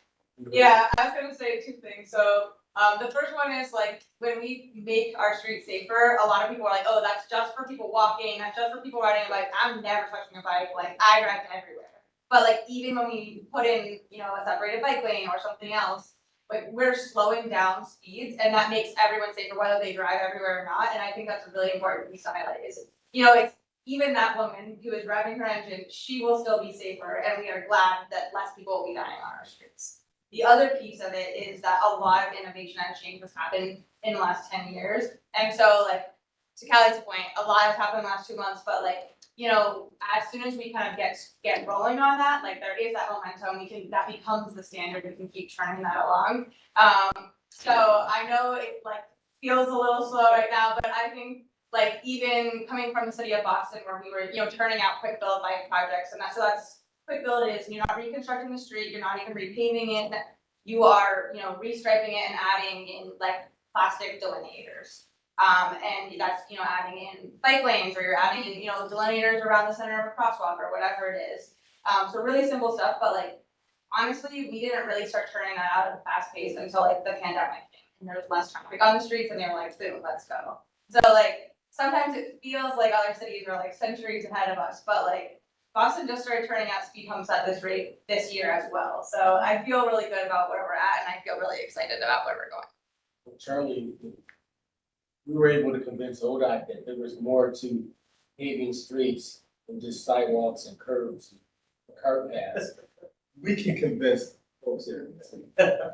Yeah, I was gonna say 2 things. So, the first one is like, when we make our streets safer, a lot of people are like, oh, that's just for people walking, that's just for people riding a bike. I'm never touching a bike, like I drive everywhere. But like, even when we put in, a separated bike lane or something else, like we're slowing down speeds and that makes everyone safer, whether they drive everywhere or not. And I think that's a really important piece to highlight is, it's even that woman who is revving her engine, she will still be safer, and we are glad that less people will be dying on our streets. The other piece of it is that a lot of innovation and change has happened in the last 10 years. And so like, to Callie's point, a lot has happened in the last 2 months, but like, as soon as we kind of get rolling on that, like there is that momentum, that becomes the standard, we can keep turning that along. So I know it like feels a little slow right now, but I think like even coming from the city of Boston where we were, turning out quick build bike projects, and that's quick build is you're not reconstructing the street, you're not even repaving it, you are, restriping it and adding in like plastic delineators. And that's, adding in bike lanes, or you're adding in, delineators around the center of a crosswalk or whatever it is. So really simple stuff, but like, honestly, we didn't really start turning that out at a fast pace until like the pandemic came and there was less traffic on the streets and they were like, boom, let's go. So like, sometimes it feels like other cities are like centuries ahead of us, but like Boston just started turning out speed humps at this rate this year as well. So I feel really good about where we're at and I feel really excited about where we're going. Charlie, we were able to convince ODOT that there was more to paving streets than just sidewalks and curbs, and cart paths. We can convince folks here,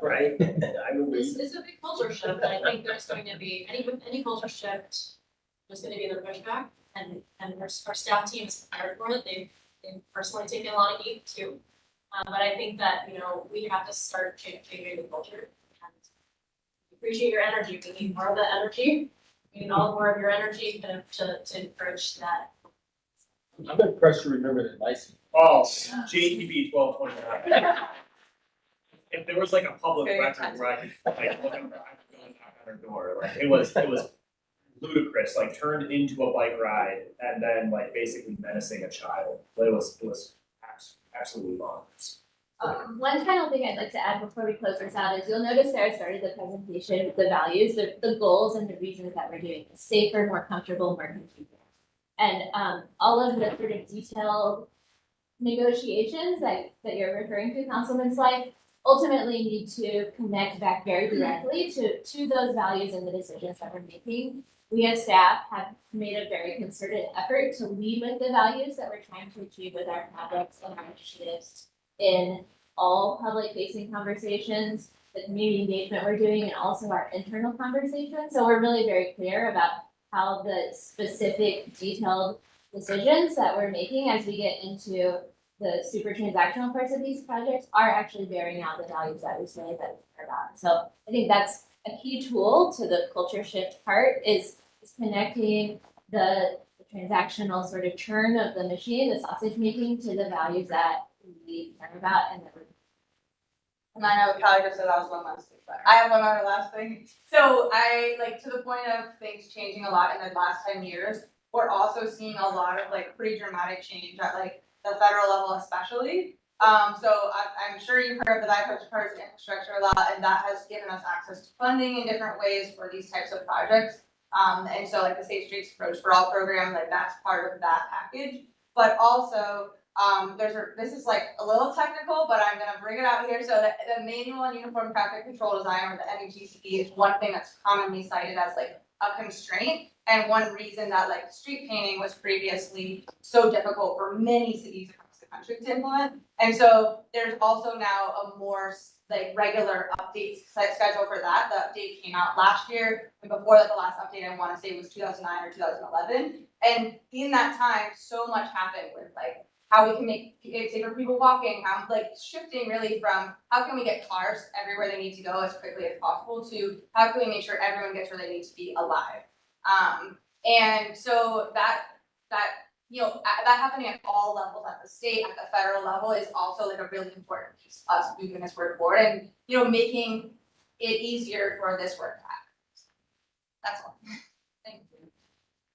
right? I mean, It's a big culture shift, and I think there's going to be, any culture shift, there's gonna be the pushback, and our staff team is prepared for it, they've personally taken a lot of heat too. But I think that, we have to start changing the culture, and appreciate your energy, we need more of that energy, we need all more of your energy kind of to encourage that. I'm impressed you remember the license. Oh, JTB 1229. If there was like a public record where I could like look at her, I could go and knock on her door. Like it was ludicrous, like turned into a bike ride and then like basically menacing a child. It was absolutely bonkers. One final thing I'd like to add before we close this out is you'll notice Sarah started the presentation with the values, the goals and the reasons that we're doing this: safer, more comfortable, more convenient. And all of the sort of detailed negotiations that you're referring to, Councilman Slight, ultimately need to connect back very directly to those values and the decisions that we're making. We as staff have made a very concerted effort to lead with the values that we're trying to achieve with our projects and our initiatives in all public facing conversations, the community engagement we're doing, and also our internal conversations. So we're really very clear about how the specific detailed decisions that we're making as we get into the super transactional parts of these projects are actually bearing out the values that we say that we care about. So I think that's a key tool to the culture shift part is connecting the transactional sort of churn of the machine, the sausage making, to the values that we care about and that we're. And I know Callie just said that was one last thing, but I have one other last thing. So I, like, to the point of things changing a lot in the last 10 years, we're also seeing a lot of like pretty dramatic change at like the federal level especially. So I'm sure you've heard of the bipartisan infrastructure law, and that has given us access to funding in different ways for these types of projects. And so like the Safe Streets Approach for All program, like that's part of that package. But also, this is like a little technical, but I'm gonna bring it out here. So the Manual on Uniform Traffic Control Design, or the METCD, is one thing that's commonly cited as like a constraint, and one reason that like street painting was previously so difficult for many cities across the country to implement. And so there's also now a more like regular update schedule for that. The update came out last year, and before that, the last update I want to say was 2009 or 2011. And in that time, so much happened with like how we can make it safer for people walking, how like shifting really from how can we get cars everywhere they need to go as quickly as possible to how can we make sure everyone gets where they need to be alive. And so that that happening at all levels, at the state, at the federal level, is also like a really important piece of us moving this work forward and making it easier for this work to happen. That's all. Thank you.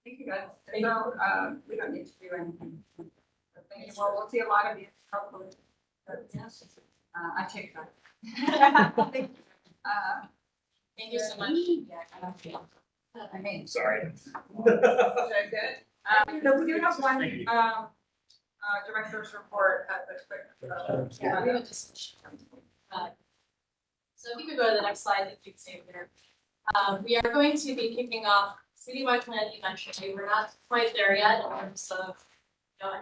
Thank you guys. So, we don't need to do anything. Thank you. Well, we'll see a lot of you. Hopefully. Yes. I take that. Thank you. Thank you so much. I mean, Sorry. good. So we do have one, director's report at the quick. Yeah, we have a discussion. So if you could go to the next slide, if you could save there. We are going to be kicking off citywide plan eventually. We're not quite there yet in terms of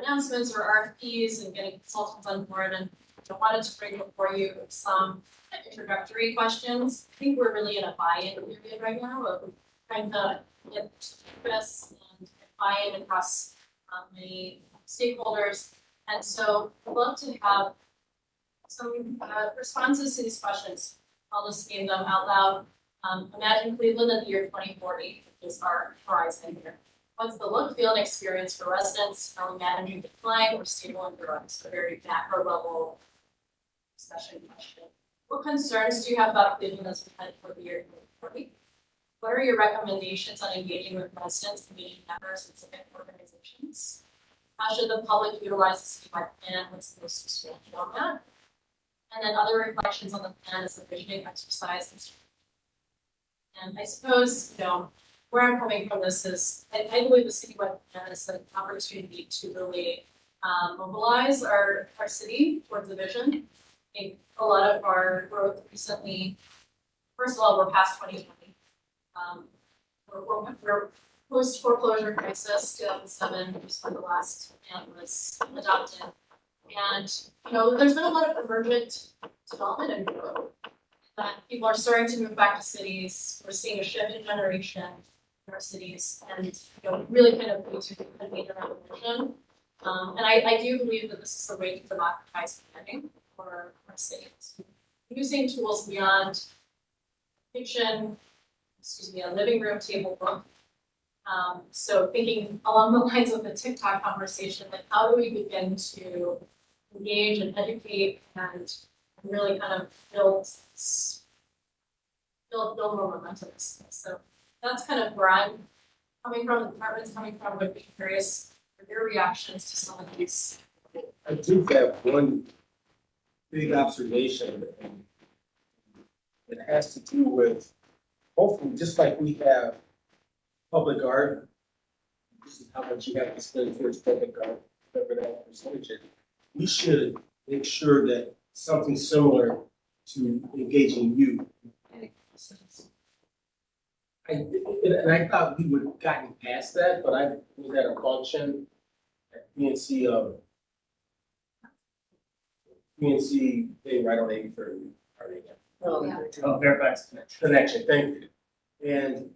announcements or RFPs and getting consultants on board, and I wanted to bring before you some introductory questions. I think we're really in a buy-in period right now of trying to get this and buy-in across many stakeholders. And so I'd love to have some responses to these questions. I'll just name them out loud. Imagine Cleveland in the year 2040, which is our horizon here. What's the look, feel, and experience for residents? Are we managing decline or stable and growing? So a very macro level discussion question. What concerns do you have about Cleveland as we head for the year 2040? What are your recommendations on engaging with residents, community members, and civic organizations? How should the public utilize the citywide plan? What's the most substantial on that? And then other reflections on the plan as a visioning exercise. And I suppose, where I'm coming from this is, I believe the citywide plan is an opportunity to really mobilize our city towards the vision. I think a lot of our growth recently, first of all, we're past 2020. We're post foreclosure crisis, 2007, was when the last plan was adopted. And, there's been a lot of emergent development and growth that people are starting to move back to cities. We're seeing a shift in generation in our cities, and really kind of need to convene around the vision. And I do believe that this is a way to democratize planning for our cities. Using tools beyond fiction, a living room table book. So thinking along the lines of the TikTok conversation, like how do we begin to engage and educate and really kind of build more momentum. So that's kind of where I'm coming from, the department's coming from. Would be curious for your reactions to some of these I do have one big observation. It has to do with, hopefully, just like we have public art, this is how much you have to spend towards public art, whatever that percentage is. We should make sure that something similar to engaging youth. And I thought we would have gotten past that, but I was at a function at PNC, PNC, they right on 83rd. Oh, Fairfax Connection. Connection, thank you. And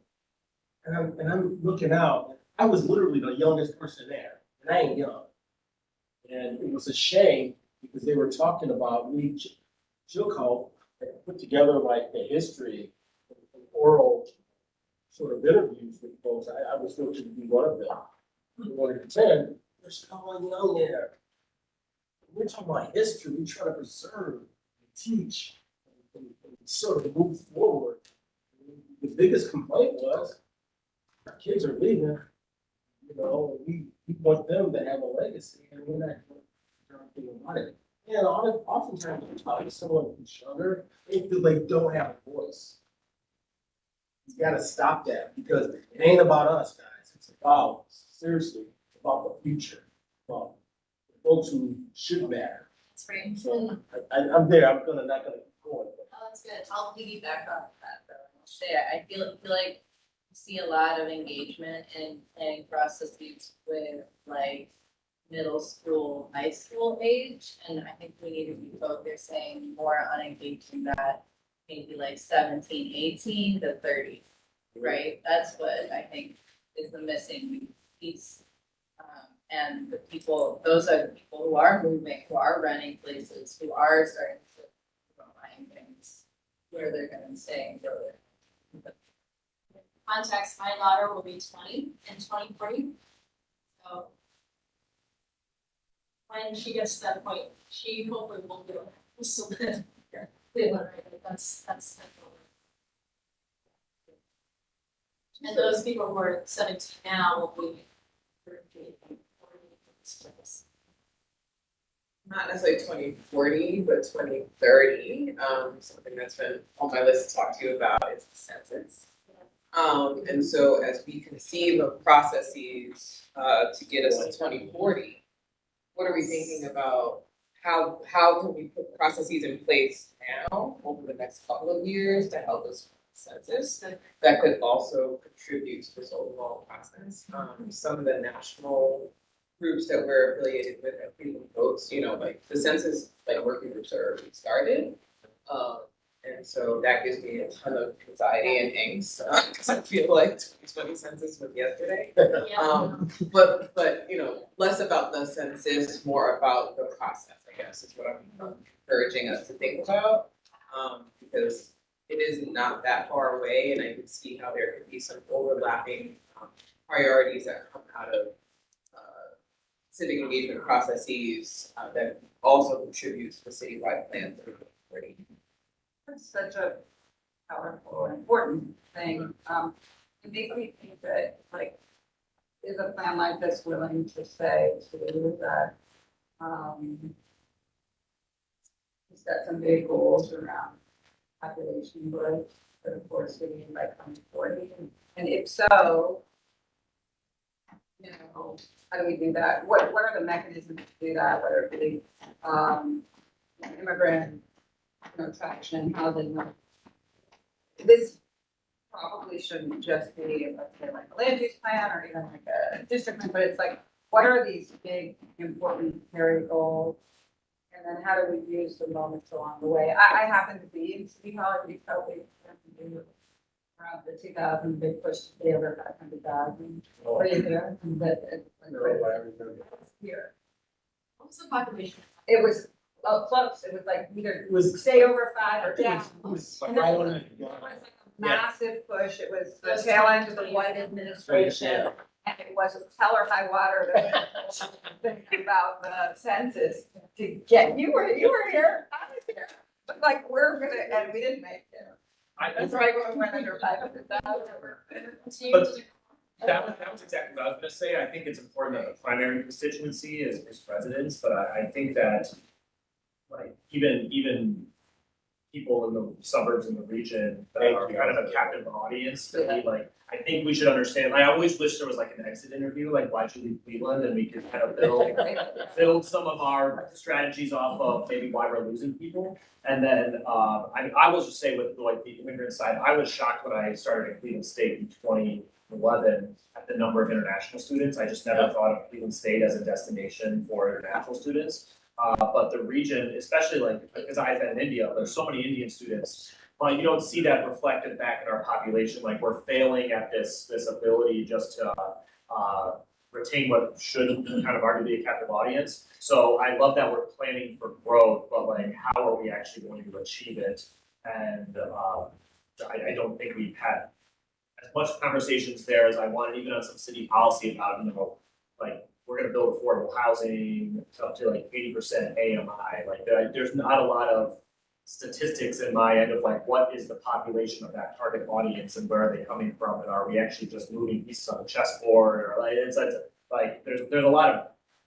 I'm looking out, I was literally the youngest person there, and I ain't young. And it was a shame because they were talking about, Jill had put together like the history, and oral sort of interviews with folks. I was fortunate to be one of them. We wanted to attend, there's someone young there. We're talking about history, we try to preserve, and teach, and sort of move forward. The biggest complaint was, our kids are leaving, you know, we want them to have a legacy, and we're not doing anything about it. And oftentimes, when you talk to someone who's younger, they feel they don't have a voice. You gotta stop that, because it ain't about us, guys, it's about, seriously, about the future, about the folks who should matter. That's right. So, I'm there, not gonna keep going. Oh, that's good. I'll piggyback off that though. I'll say I feel like you see a lot of engagement in planning processes with like middle school, high school age. And I think we need to be focusing more on engaging that maybe like 17, 18 to 30, right? That's what I think is the missing piece. And the people, those are the people who are moving, who are renting places, who are starting to find things where they're gonna stay and go there. Context, my daughter will be 20 in 2040. So when she gets to that point, she hopefully won't be able to still live here. Cleveland, right? That's the goal. And those people who are 17 now will be 30, 40. Not necessarily 2040, but 2030. Something that's been on my list to talk to you about is the census. And so as we conceive of processes to get us to 2040, what are we thinking about? How can we put processes in place now over the next couple of years to help us with the census that could also contribute to this overall process? Some of the national groups that we're affiliated with at Freedom Votes, you know, like the census, like working groups are already started. And so that gives me a ton of anxiety and angst, because I feel like 2020 census was yesterday. But you know, less about the census, more about the process, I guess, is what I'm encouraging us to think about. Because it is not that far away, and I can see how there could be some overlapping priorities that come out of civic engagement processes that also contribute to the citywide plan for 2040. That's such a powerful and important thing. It makes me think that, like, is a plan like this willing to say to that, it's got some big goals around population growth for the core city by 2040? And if so, you know, how do we do that? What are the mechanisms to do that? Whether it be immigrant, you know, traction, housing. This probably shouldn't just be, let's say, like a land use plan or even like a district plan, but it's like, what are these big, important, hairy goals? And then how do we use the moments along the way? I happen to be in City Hall, we probably around the 2000 big push to pay over 500,000. What are you doing? Here. What was the population? It was close. It was like either stay over 5 or down. And then it was like a massive push. It was the tail end of the White administration. And it was hell or high water thinking about the census to get, you were here, I was here. But like, we're gonna, and we didn't make it. That's right, when we went under 500,000. That was exactly what I was gonna say. I think it's important that the primary constituency is residents, but I think that like even people in the suburbs in the region that are kind of a captive audience, that we like, I think we should understand, I always wish there was like an exit interview, like why'd you leave Cleveland, and we could kind of build some of our strategies off of maybe why we're losing people. And then, I will just say with like the immigrant side, I was shocked when I started at Cleveland State in 2011 at the number of international students. I just never thought of Cleveland State as a destination for international students. But the region, especially like, because I've been in India, there's so many Indian students, but you don't see that reflected back in our population, like we're failing at this ability just to, retain what should kind of arguably be a captive audience. So I love that we're planning for growth, but like, how are we actually going to achieve it? And, I don't think we've had as much conversations there as I wanted, even on some city policy about, you know, like, we're gonna build affordable housing up to like 80% AMI, like there's not a lot of statistics in my end of like, what is the population of that target audience and where are they coming from? And are we actually just moving pieces on the chessboard, or like, it's like, there's a lot of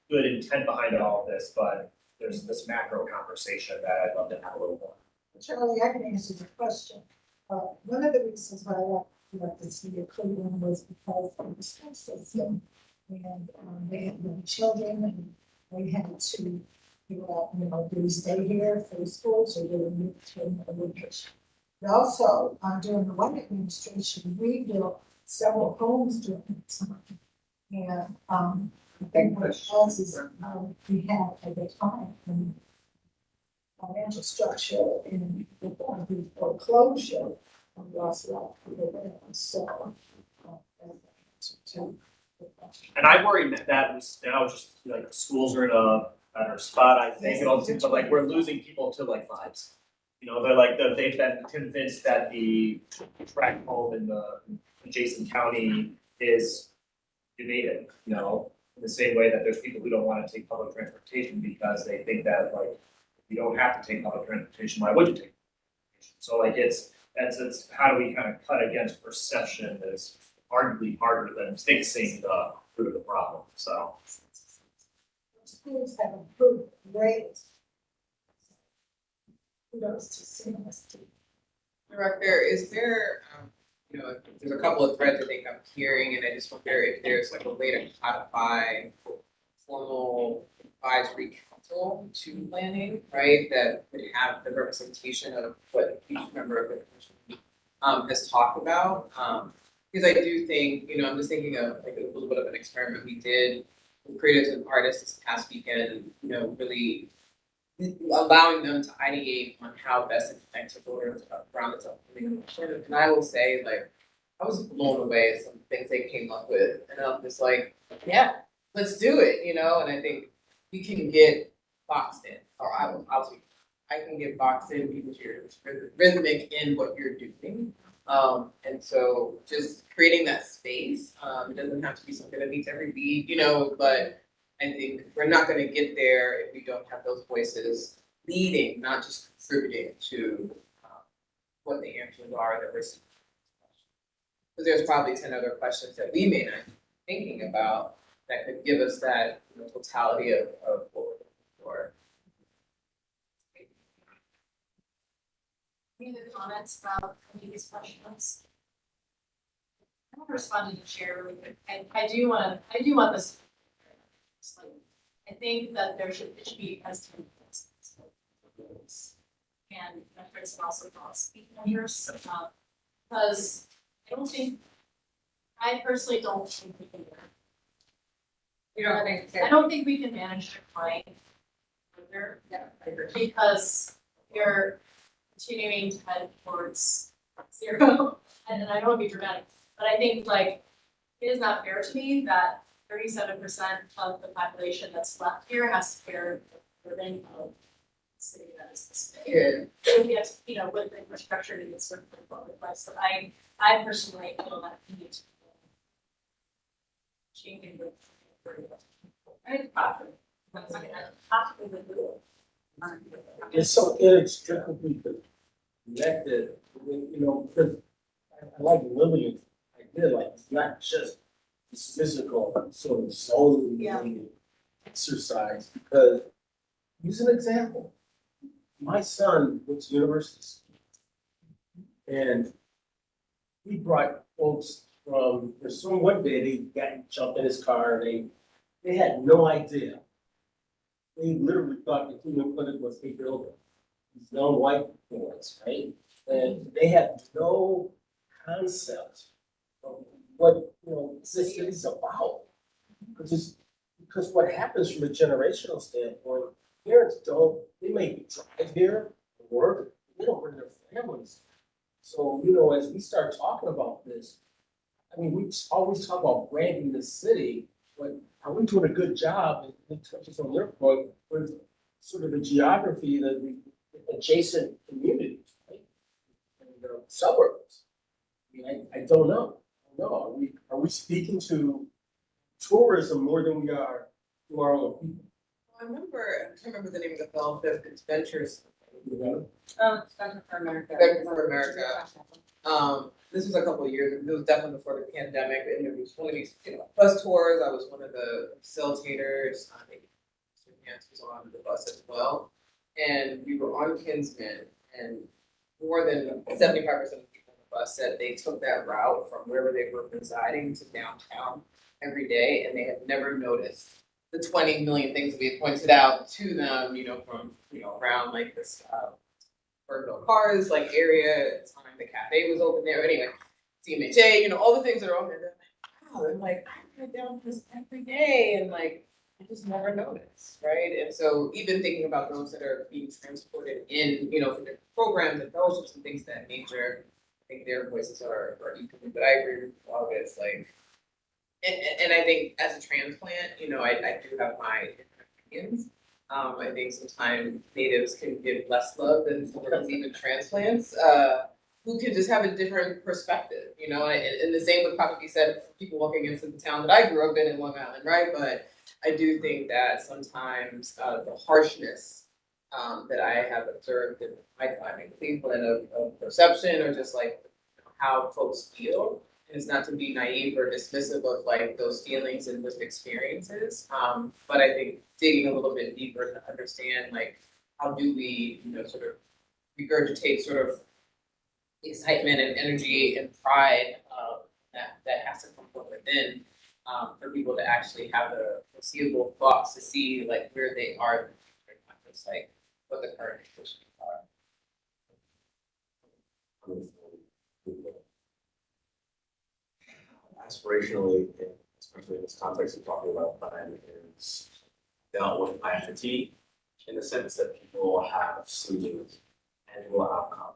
good intent behind all of this, but there's this macro conversation that I'd love to have a little more. Charlie, I can answer the question. One of the reasons why I left the city of Cleveland was because of the school system. And they had young children, and they had to figure out, you know, do we stay here for the schools or do we move to another location? But also, during the White administration, we built several homes during that time. And I think what it was is we had at the time financial structure and the foreclosure, we lost a lot of people there. So, And I worry that was now just like the schools are in a better spot, I think, and all these things, but like we're losing people to like vibes. You know, they're like, they've been convinced that the tract home in the adjacent county is invaded, you know, in the same way that there's people who don't want to take public transportation because they think that like, if you don't have to take public transportation, why would you take transportation? So like it's how do we kind of cut against perception that is arguably harder than fixing the root of the problem, so. Schools have improved great. Kudos to CMS. Director, is there, you know, there's a couple of threads I think I'm hearing, and I just wonder if there's like a way to codify formal advisory council to planning, right? That would have the representation of what each member of the commission has talked about. Because I do think, you know, I'm just thinking of like a little bit of an experiment we did. We created some artists this past weekend, and, you know, really allowing them to ideate on how best to connect to voters around this upcoming election. And I will say, like, I was blown away at some things they came up with, and I'm just like, yeah, let's do it, you know. And I think we can get boxed in, or I can get boxed in because you're rhythmic in what you're doing. And so just creating that space, it doesn't have to be something that meets every week, you know, but I think we're not gonna get there if we don't have those voices leading, not just contributing to what the answers are that we're seeing. Because there's probably 10 other questions that we may not be thinking about that could give us that, you know, totality of what we're looking for. Any other comments about any of these questions? I want to respond to the chair really quick. I do want this. I think that it should be as to and metrics and also policy measures, because I personally don't think we can. I don't think we can manage decline further. Yeah, I agree. Because you're continuing to head towards zero. And I don't want to be dramatic, but I think like it is not fair to me that 37% of the population that's left here has to bear the burden of the city that is this big. And we have to, you know, with the infrastructure to get sort of quality life. So I personally feel that we need to changing the It's so inextricably connected, you know, because I like Lillian's idea, like, it's not just this physical sort of zoning related exercise, because use an example. My son went to university, and he brought folks from, there's some one day they jumped in his car and they had no idea. They literally thought the Cleveland Clinic was a building. These young white boys, right? And they had no concept of what, this city is about. Because what happens from a generational standpoint, parents they may drive here, work, they don't bring their families. So, as we start talking about this, I mean, we always talk about branding the city, but are we doing a good job, and it touches on your point, with sort of the geography, the adjacent communities, right? And suburbs. I mean, I don't know. Are we speaking to tourism more than we are to our own people? I can't remember the name of the film, but it's Ventures. Center for America. Center for America. This was a couple of years, it was definitely before the pandemic, and it was one of these, bus tours. I was one of the facilitators. I think Mr. Vance was on the bus as well. And we were on Kinsman, and more than 75% of the people on the bus said they took that route from wherever they were residing to downtown every day, and they had never noticed the 20 million things we had pointed out to them, from, around like this, Burville Cars, area, at the time the cafe was open there, anyway, CMHA, all the things that are on there, they're like, wow, and like, I go down this every day, and like, I just never noticed, right? And so even thinking about those that are being transported in, for different programs and fellowships and things of that nature, I think their voices are equally, but I agree with August, and I think as a transplant, I do have my different opinions. I think sometimes natives can give less love than sometimes even transplants, who can just have a different perspective, and the same would probably be said for people walking into the town that I grew up in Long Island, right? But I do think that sometimes the harshness that I have observed in my time in Cleveland of perception, or just how folks feel, and it's not to be naive or dismissive of those feelings and those experiences, but I think digging a little bit deeper to understand how do we sort of regurgitate sort of excitement and energy and pride that has to come from within, for people to actually have the foreseeable thoughts to see where they are, not just what the current conditions are. Aspirationally, especially in this context of talking about plan, is dealt with plan fatigue, in the sense that people have seen tangible outcome,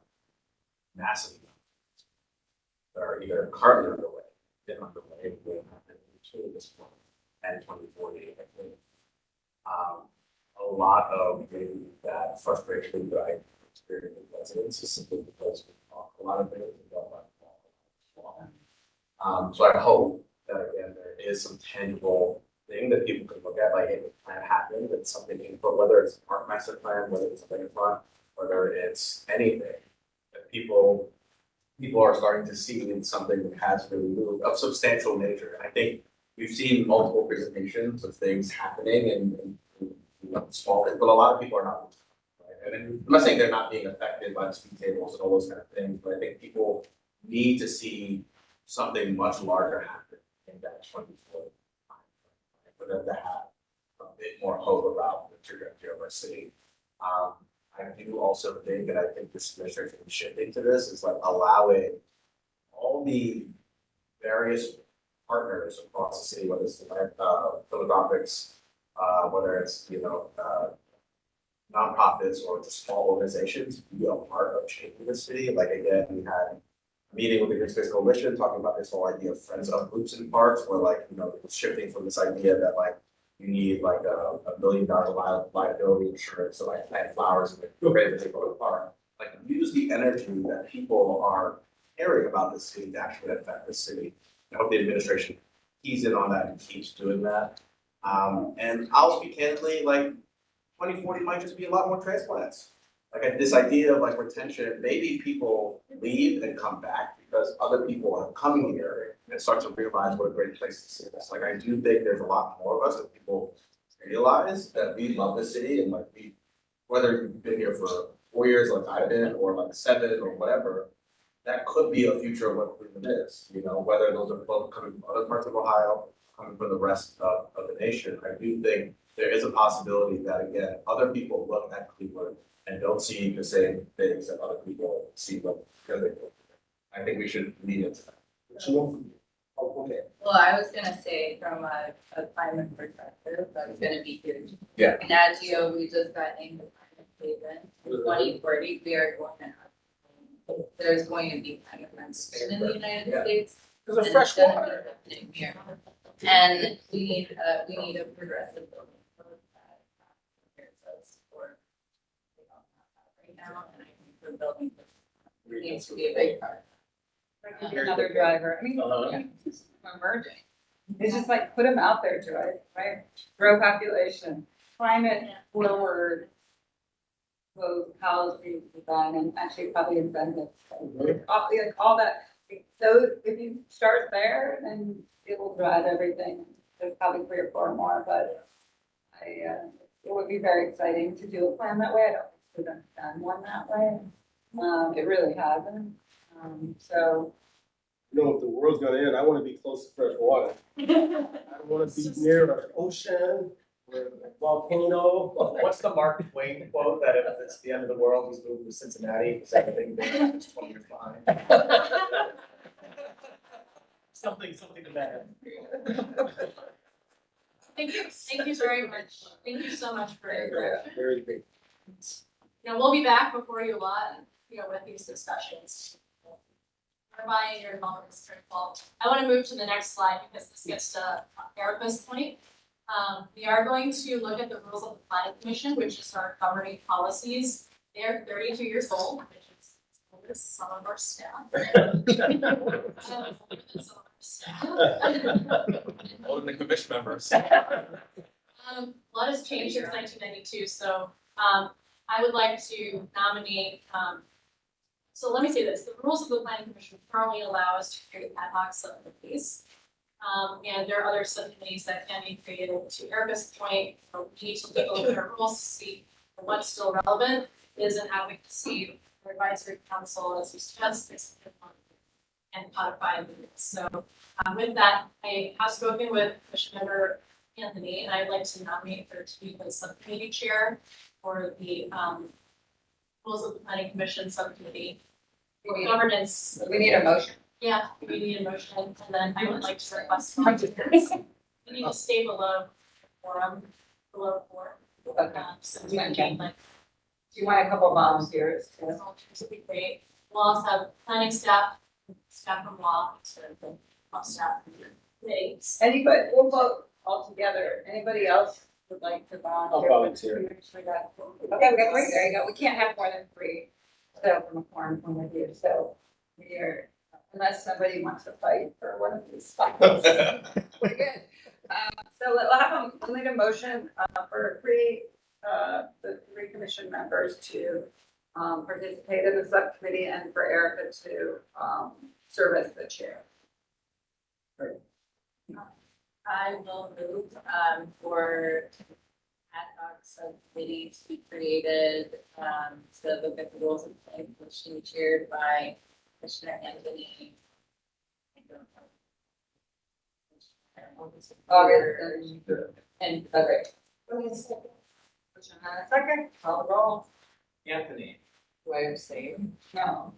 massive amounts, that are either currently underway, been underway, will happen to this point, and 2040, I think. A lot of that frustration that I experience with residents is simply because we talk a lot of things about so I hope that again there is some tangible thing that people can look at, if the plan happened, it's something input, whether it's a park master plan, whether it's something in front, whether it's anything, that people are starting to see something that has really moved of substantial nature. And I think we've seen multiple presentations of things happening in small things, but a lot of people are not. Right? And I'm not saying they're not being affected by the speed tables and all those kind of things, but I think people need to see something much larger happen in that 2040 time for them to have a bit more hope about the trajectory of our city. I do also think, and I think this administration is shifting to this, is allowing all the various partners across the city, whether it's philanthropics, whether it's nonprofits or just small organizations, to be a part of shaping the city. Again, we had a meeting with the Green Space Coalition talking about this whole idea of friends of groups in parks, where shifting from this idea that you need $1 million liability insurance to plant flowers and feel great that they go to the park. Use the energy that people are caring about the city to actually affect the city. I hope the administration keys in on that and keeps doing that. And I'll speak candidly, 2040 might just be a lot more transplants. like this idea of like retention, maybe people leave and come back because other people are coming here and start to realize what a great place this is. Like, I do think there's a lot more of us that people realize that we love the city and like we, whether you've been here for 4 years like I've been, or like 7 or whatever, that could be a future of what Cleveland is, you know, whether those are both coming from other parts of Ohio, coming from the rest of the nation. I do think there is a possibility that, again, other people look at Cleveland and don't see the same things that other people see when they look. I think we should lean into that. Okay. Well, I was gonna say from a climate perspective, that's gonna be huge. Yeah. And as you know, we just got named the climate haven. In 2040, we are going to have, there's going to be climate transition in the United States. There's a and fresh it's gonna water. be happening here. And we need a progressive building code that prepares us for, we don't have that right now, and I think the building needs to be a big part. Another driver, I mean, it's emerging. It's just like, put them out there, Joy, right? Grow population, climate forward, both policy design and actually probably incentives. All that, so if you start there, then it will drive everything. There's probably 3 or 4 more, but it would be very exciting to do a plan that way. I don't think we've done one that way. It really hasn't. So. You know, if the world's gonna end, I wanna be close to fresh water. I don't wanna be near an ocean or a volcano. What's the Mark Twain quote that if it's the end of the world, he's moving to Cincinnati, because everything is 20 years behind? Something to that. Thank you very much. Thank you so much for your question. Very big. You know, we'll be back before you a lot, you know, with these discussions. Whereby your involvement is critical. I want to move to the next slide because this gets to Erica's point. We are going to look at the rules of the planning commission, which is our governing policies. They are 32 years old, which is older than some of our staff. Older than commission members. A lot has changed since 1992, so I would like to nominate. So let me say this: the rules of the planning commission currently allow us to create ad hoc subcommittees, and there are other subcommittees that can be created. To Erica's point, we need to look over our rules to see what's still relevant. Is an advocacy or advisory council, as you suggested, and codify the rules. So with that, I have spoken with Commission Member Anthony, and I'd like to nominate her to be the subcommittee chair for the rules of the planning commission subcommittee. For governance. We need a motion. Yeah, we need a motion, and then I would like to request volunteers. We need to stay below quorum, below 4. Okay. So we can like. Do you want a couple volunteers? Volunteers would be great. We'll also have planning staff from law, sort of the staff. Committees. Anybody, we'll vote all together. Anybody else would like to volunteer? I'll volunteer. Okay, we got 3. There you go. We can't have more than 3. So from a quorum point of view, so we are, unless somebody wants to fight for one of these spots. We're good. So we'll need a motion for the 3 commission members to participate in the subcommittee and for Erica to serve as the chair. I will move for ad hoc subcommittee to be created to look at the rules of the planning commission chaired by Commissioner Anthony. And okay. Second, call the roll. Anthony. Do I abstain? No.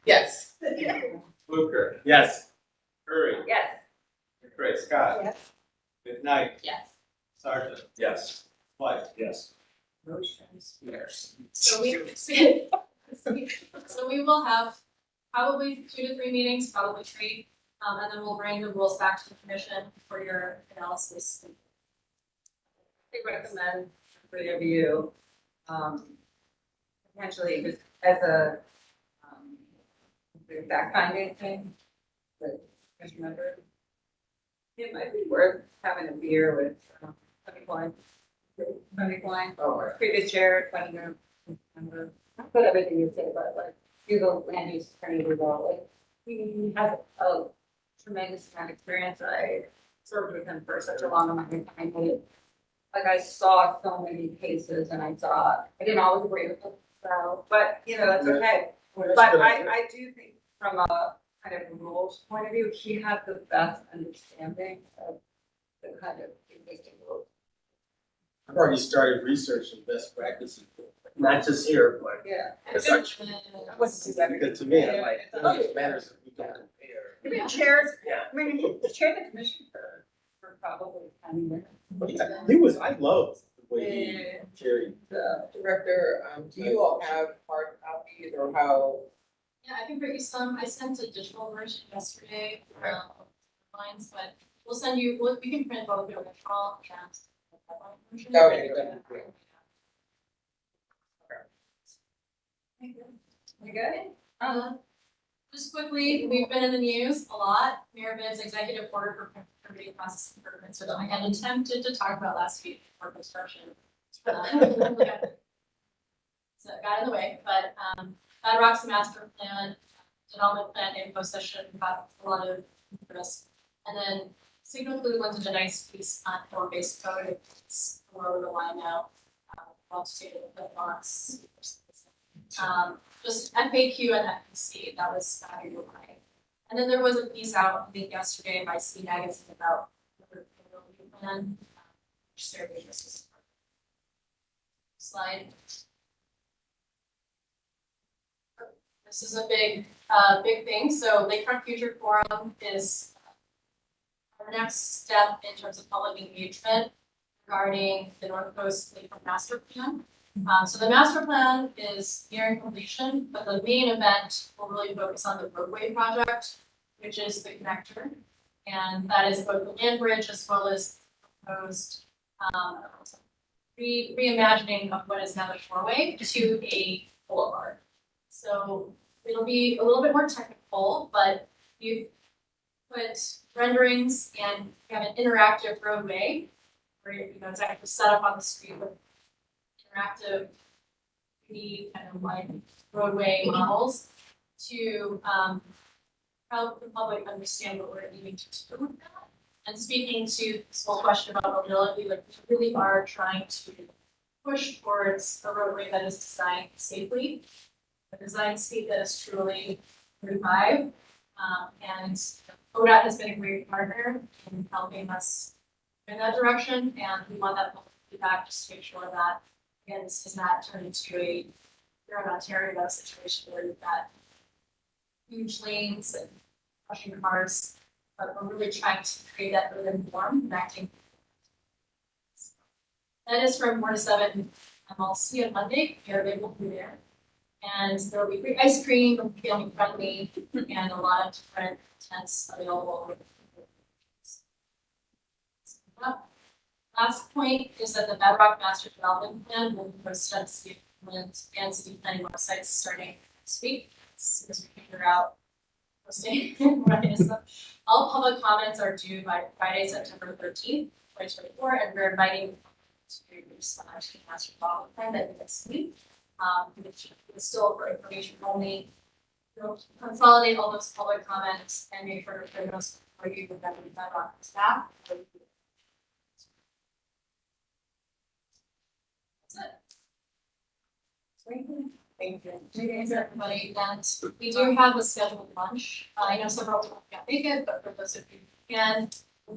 Yes. Fluker. Yes. Curry. Yes. McCray. Scott. Yes. McKnight. Yes. Sargent. Yes. White. Yes. Motions. Yes. So we will have probably 2 to 3 meetings, probably 3, and then we'll bring the rules back to the commission for your analysis. We recommend 3 of you, potentially just as a fact finding thing, but just remember, it might be worth having a beer with people Tony Klein, Oh, right. previous chair, 20-year member. Not put everything you say, but like, you go land use attorney, you go, like, he has a tremendous amount of experience. I served with him for such a long amount of time. Like, I saw so many cases and I didn't always agree with him, so, but, you know, that's okay. But I do think from a kind of rules point of view, he had the best understanding of the kind of existing rules. I've already started researching best practices, not just here, but Yeah. as such. I wouldn't do that. Because to me, I'm like, it matters if we can compare. Even chairs, Yeah. I mean, he chaired the commission for probably 10 years. I loved the way he carried. Director, do you all have hard copies or how? Yeah, I can bring you some. I sent a digital version yesterday, lines, but we'll send you, we can print both the original and the deadline version. Okay, good. You good? Just quickly, we've been in the news a lot. Mayor Bibb's executive order for permitting process improvements, which I had attempted to talk about last week for construction. So it got in the way, but Bedrock's master plan, development plan info session got a lot of interest. And then Signal Blue wanted a nice piece on form-based code. It's below the line now. I'll just take the box. Just FAQ and FPC, that was your line. And then there was a piece out, I think yesterday by C Magazine about the review plan, which Sarah Davis was. Slide. This is a big thing. So Lakefront Future Forum is our next step in terms of public engagement regarding the North Coast Lakefront Master Plan. So the master plan is nearing completion, but the main event will really focus on the roadway project, which is the connector. And that is both the land bridge as well as proposed reimagining of what is now the shoreway to a boulevard. So it'll be a little bit more technical, but you've put renderings and you have an interactive roadway where it's actually set up on the street with interactive 3D kind of like roadway models to help the public understand what we're needing to do with that. And speaking to this whole question about mobility, like we really are trying to push towards a roadway that is designed safely, a design state that is truly 35. And ODOT has been a great partner in helping us in that direction, and we want that public feedback just to make sure that, again, this does not turn into a here in Ontario situation where you've got huge lanes and rushing cars, but we're really trying to create that urban form connecting. That is from 4 to 7 MLC on Monday. You're able to be there. And there will be free ice cream, family friendly, and a lot of different tents available. Last point is that the Bedrock Master Development Plan will be posted on City Government and City Planning websites starting next week, as soon as we figure out posting. All public comments are due by Friday, September 13th, 2024, and we're inviting to respond to the Master Development Plan that we can see. It's still for information only. We'll consolidate all those public comments and make sure to those for you with them with Bedrock staff. Thank you. Thanks everybody. And we do have a scheduled lunch. I know several people can't make it, but for those of you who can,